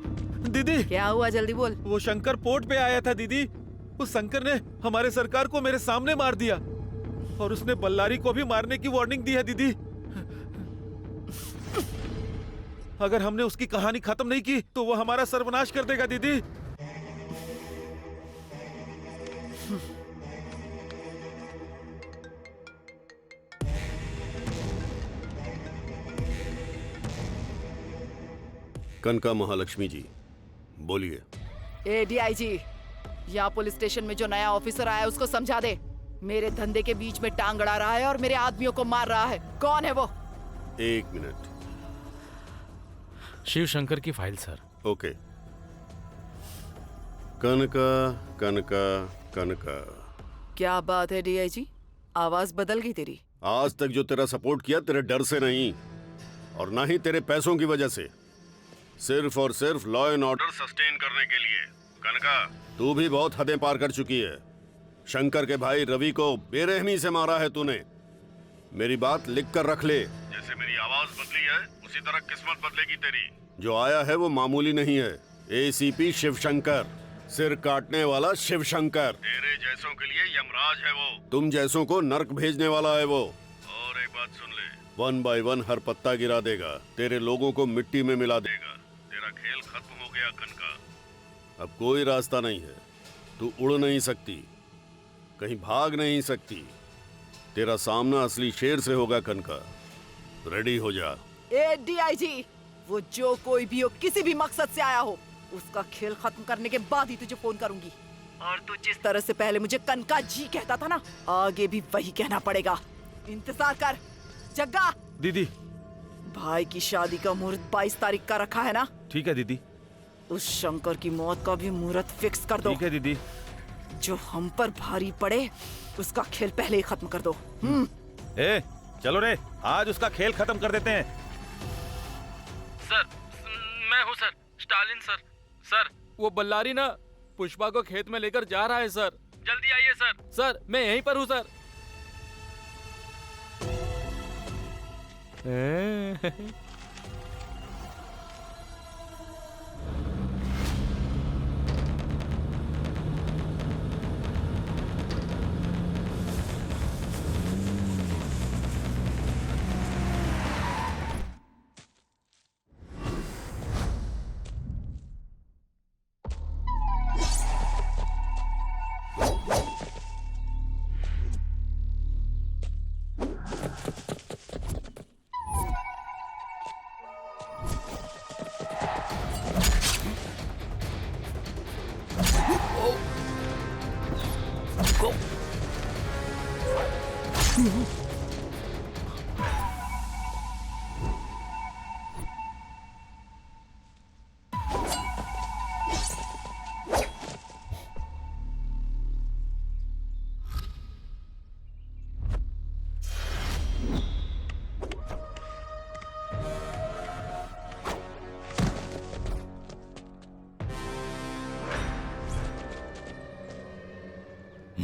दीदी क्या हुआ, जल्दी बोल। वो शंकर पोर्ट पे आया था दीदी। उस शंकर ने हमारे सरकार को मेरे सामने मार दिया और उसने बल्लारी को भी मारने की वार्निंग दी है दीदी। अगर हमने उसकी कहानी खत्म नहीं की तो वो हमारा सर्वनाश कर देगा दीदी। कनका महालक्ष्मी जी, बोलिए। ए डीआईजी, यहाँ पुलिस स्टेशन में जो नया ऑफिसर आया है उसको समझा दे। मेरे धंधे के बीच में टांग अड़ा रहा है और मेरे आदमियों को मार रहा है। कौन है वो? 1 मिनट। शिव शंकर की फाइल सर। ओके। कनका कनका कनका। क्या बात है डीआईजी, आवाज बदल गई तेरी। आज तक जो तेरा सपोर्ट किया तेरे डर से नहीं और ना ही तेरे पैसों की वजह से, सिर्फ और सिर्फ लॉ एंड ऑर्डर सस्टेन करने के लिए। कनका, तू भी बहुत हदें पार कर चुकी है। शंकर के भाई रवि को बेरहमी से मारा है तूने। मेरी बात लिख कर रख ले। जैसे मेरी आवाज बदली है उसी तरह किस्मत बदलेगी तेरी। जो आया है वो मामूली नहीं है, एसीपी शिवशंकर, सिर काटने वाला शिवशंकर। तेरे जैसों के लिए यमराज है वो, तुम जैसों को नर्क भेजने वाला है वो। और एक बात सुन ले, 1 बाय 1 हर पत्ता गिरा देगा, तेरे लोगों को मिट्टी में मिला देगा। तेरा खेल खत्म हो गया कनका। अब कोई रास्ता नहीं है, तू उड़ नहीं सकती, कहीं भाग नहीं सकती। तेरा सामना असली शेर से होगा कनका। रेडी हो जा। ए डीआईजी, वो जो कोई भी हो, किसी भी मकसद से आया हो, उसका खेल खत्म करने के बाद ही तुझे फोन करूंगी। और तू जिस तरह से पहले मुझे कनका जी कहता था ना, आगे भी वही कहना पड़ेगा। इंतजार कर। जग्गा। दीदी, भाई की शादी का मुहूर्त 22 तारीख का रखा है ना? ठीक है दीदी। उस शंकर की मौत का भी मुहूर्त फिक्स कर दो। ठीक है दीदी। जो हम पर भारी पड़े उसका खेल पहले ही खत्म कर दो। ए, चलो रे, आज उसका खेल खत्म कर देते हैं। सर, मैं हूँ सर, स्टालिन सर। सर, वो बल्लारी ना पुष्पा को खेत में लेकर जा रहा है सर। जल्दी आइए सर। सर, मैं यहीं पर हूँ सर।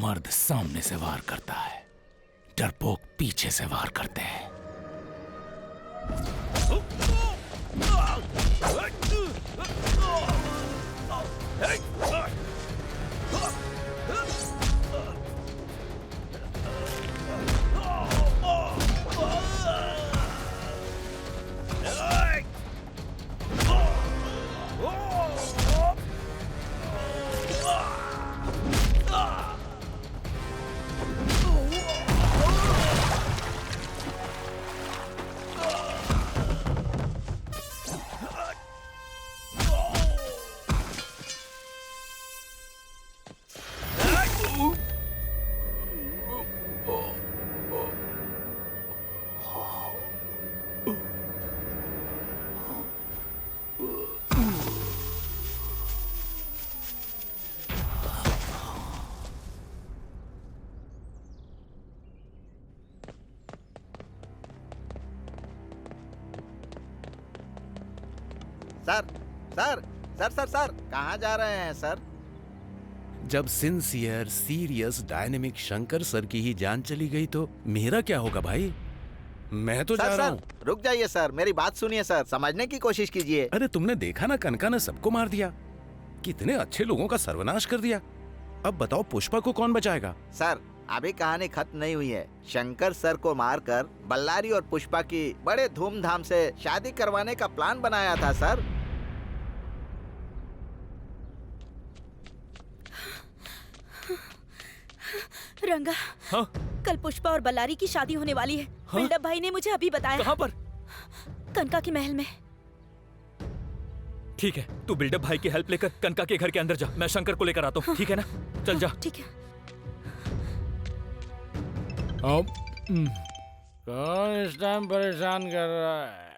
मर्द सामने से वार करता है, डरपोक पीछे से वार करते हैं। Sir sir sir sir sir कहाँ जा रहे हैं सर? जब sincere serious dynamic Shankar sir की ही जान चली गई तो मेरा क्या होगा भाई? मैं तो जा रहा हूँ। रुक जाइए सर, मेरी बात सुनिए सर, समझने की कोशिश कीजिए। अरे तुमने देखा ना, कनका ने सबको मार दिया, कितने अच्छे लोगों का सर्वनाश कर दिया। अब बताओ पुष्पा को कौन बचाएगा? सर अभी कहानी खत्म नहीं हुई है। शंकर सर को मारकर बल्लारी और पुष्पा की बड़े धूमधाम से शादी करवाने का प्लान बनाया था सर। रंगा, हाँ? कल पुष्पा और बल्लारी की शादी होने वाली है। हाँ? बिल्डअप भाई ने मुझे अभी बताया। कहाँ पर? कनका के महल में। ठीक है, तू बिल्डअप भाई की हेल्प लेकर कनका के घर के अंदर जा, मैं शंकर को लेकर आता हूँ। ठीक है ना? चल जा। ठीक है। कौन इस टाइम परेशान कर रहा है?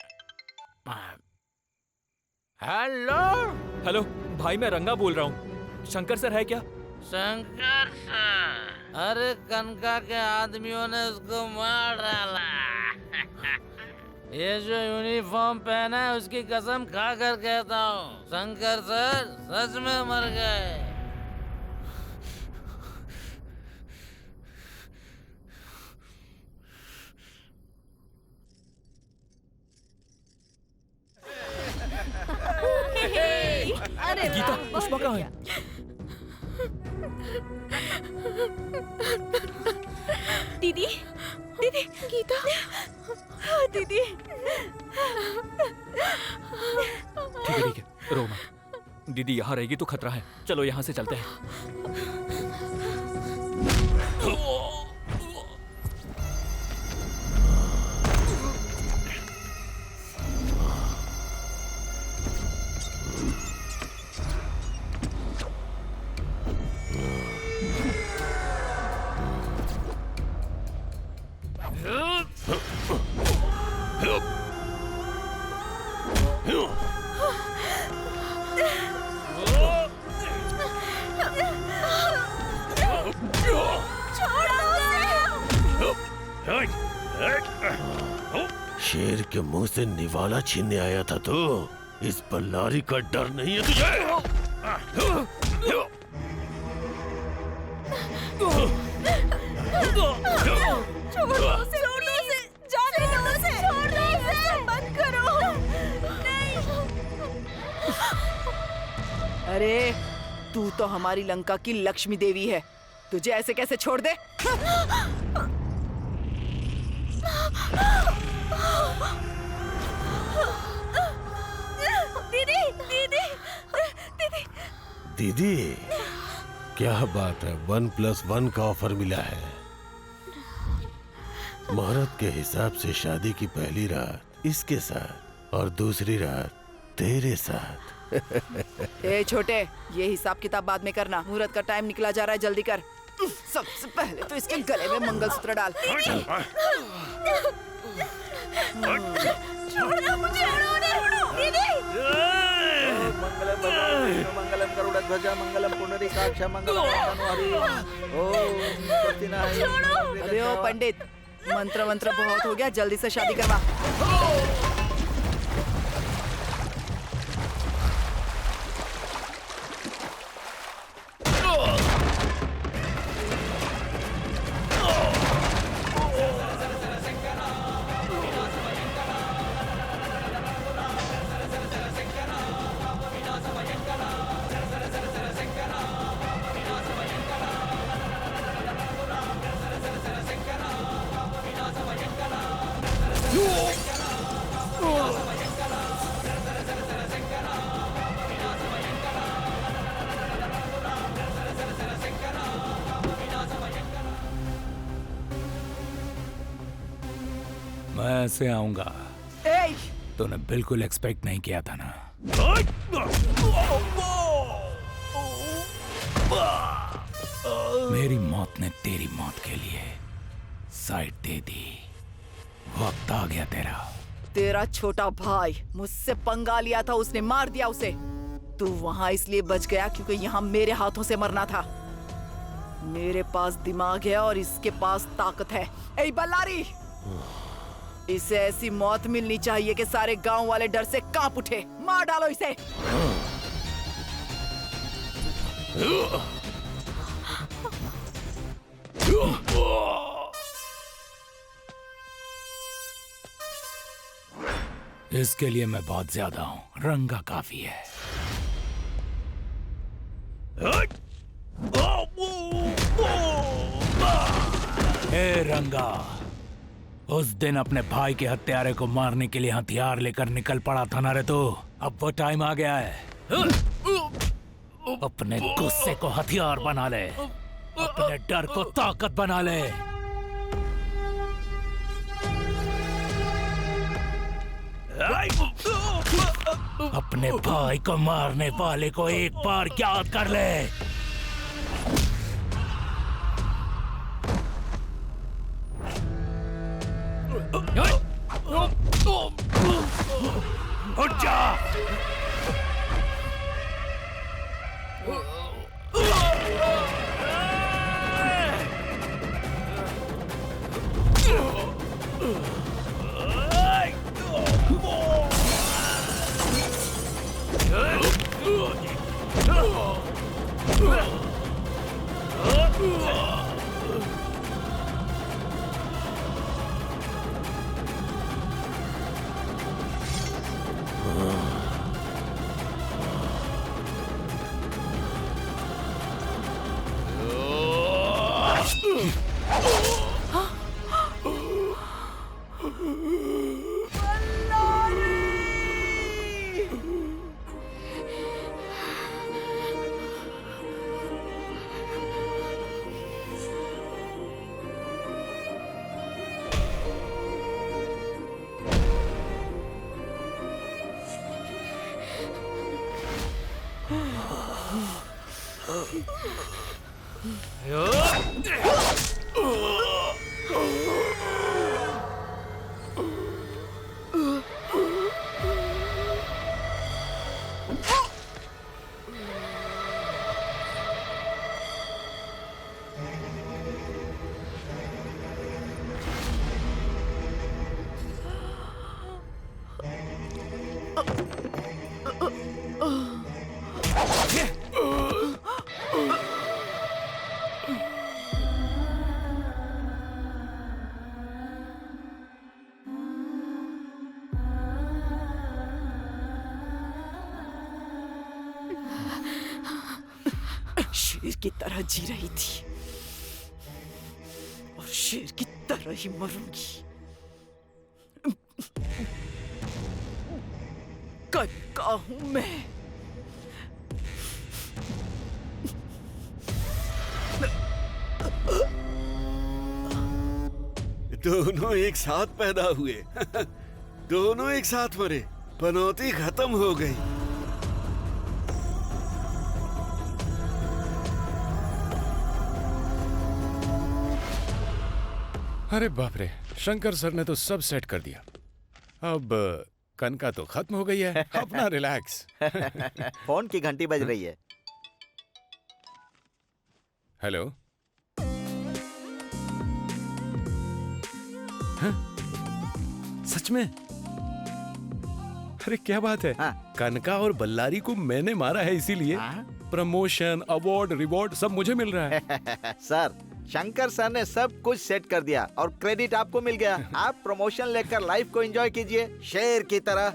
हेलो हेलो भाई, मैं रंगा बोल रहा हूँ। शंकर सर है क्या? शंकर सर, अरे कनका के आदमियों ने उसको मार डाला। ये जो यूनिफॉर्म पहना है उसकी कसम खा कर कहता हूँ, शंकर सर सच में मर गए। अरे गीता, पुष्पा कहाँ है? दीदी, दीदी, गीता, दीदी। ठीक है, रो मत। दीदी यहाँ रहेगी तो खतरा है। चलो यहाँ से चलते हैं। शेर के मुंह से निवाला छीनने आया था तो इस बल्लारी का डर नहीं है तुझे? छोड़ दो उसे, जाने दो उसे, छोड़ दो छोटे, तू तो हमारी लंका की लक्ष्मी देवी है, तुझे ऐसे कैसे छोड़ दे? दीदी दीदी दीदी दीदी, क्या बात है, 1+1 का ऑफर मिला है। मुहूर्त के हिसाब से शादी की पहली रात इसके साथ और दूसरी रात तेरे साथ। ए छोटे, ये हिसाब किताब बाद में करना, मुहूर्त का टाइम निकला जा रहा है, जल्दी कर। सबसे पहले तो इसके गले में मंगलसूत्र डाल। मंगलम गरुड़ध्वज मंगलम पुंडरीकाक्ष मंगलम हरि। अबे ओ पंडित, मंत्र बहुत हो गया, जल्दी से शादी करवा। मैं ऐसे आऊंगा, तूने बिल्कुल एक्सपेक्ट नहीं किया था ना। मेरी मौत ने तेरी मौत के लिए साइड दे दी। वक्त आ गया तेरा। तेरा छोटा भाई मुझसे पंगा लिया था, उसने मार दिया उसे। तू वहां इसलिए बच गया क्योंकि यहाँ मेरे हाथों से मरना था। मेरे पास दिमाग है और इसके पास ताकत है। ए बल्लारी, इसे ऐसी मौत मिलनी चाहिए कि सारे गांव वाले डर से कांप उठे। मार डालो इसे। इसके लिए मैं बहुत ज्यादा हूं, रंगा काफी है। ए रंगा, उस दिन अपने भाई के हत्यारे को मारने के लिए हथियार लेकर निकल पड़ा था ना रे तू। अब वो टाइम आ गया है, अपने गुस्से को हथियार बना ले, अपने डर को ताकत बना ले। अपने भाई को मारने वाले को एक बार याद कर ले। उठ जा। शेर की तरह जी रही थी और शेर की तरह ही मरूंगी। कनका हूं मैं। दोनों एक साथ पैदा हुए दोनों एक साथ मरे, पनौती खत्म हो गई। अरे बाप रे, शंकर सर ने तो सब सेट कर दिया। अब कनका तो खत्म हो गई है, अपना रिलैक्स। फोन की घंटी बज रही है। हेलो। हाँ? सच में? अरे क्या बात है। कनका और बल्लारी को मैंने मारा है, इसीलिए प्रमोशन, अवार्ड, रिवॉर्ड सब मुझे मिल रहा है। सर, शंकर सर ने सब कुछ सेट कर दिया और क्रेडिट आपको मिल गया। आप प्रमोशन लेकर लाइफ को एंजॉय कीजिए शेर की तरह।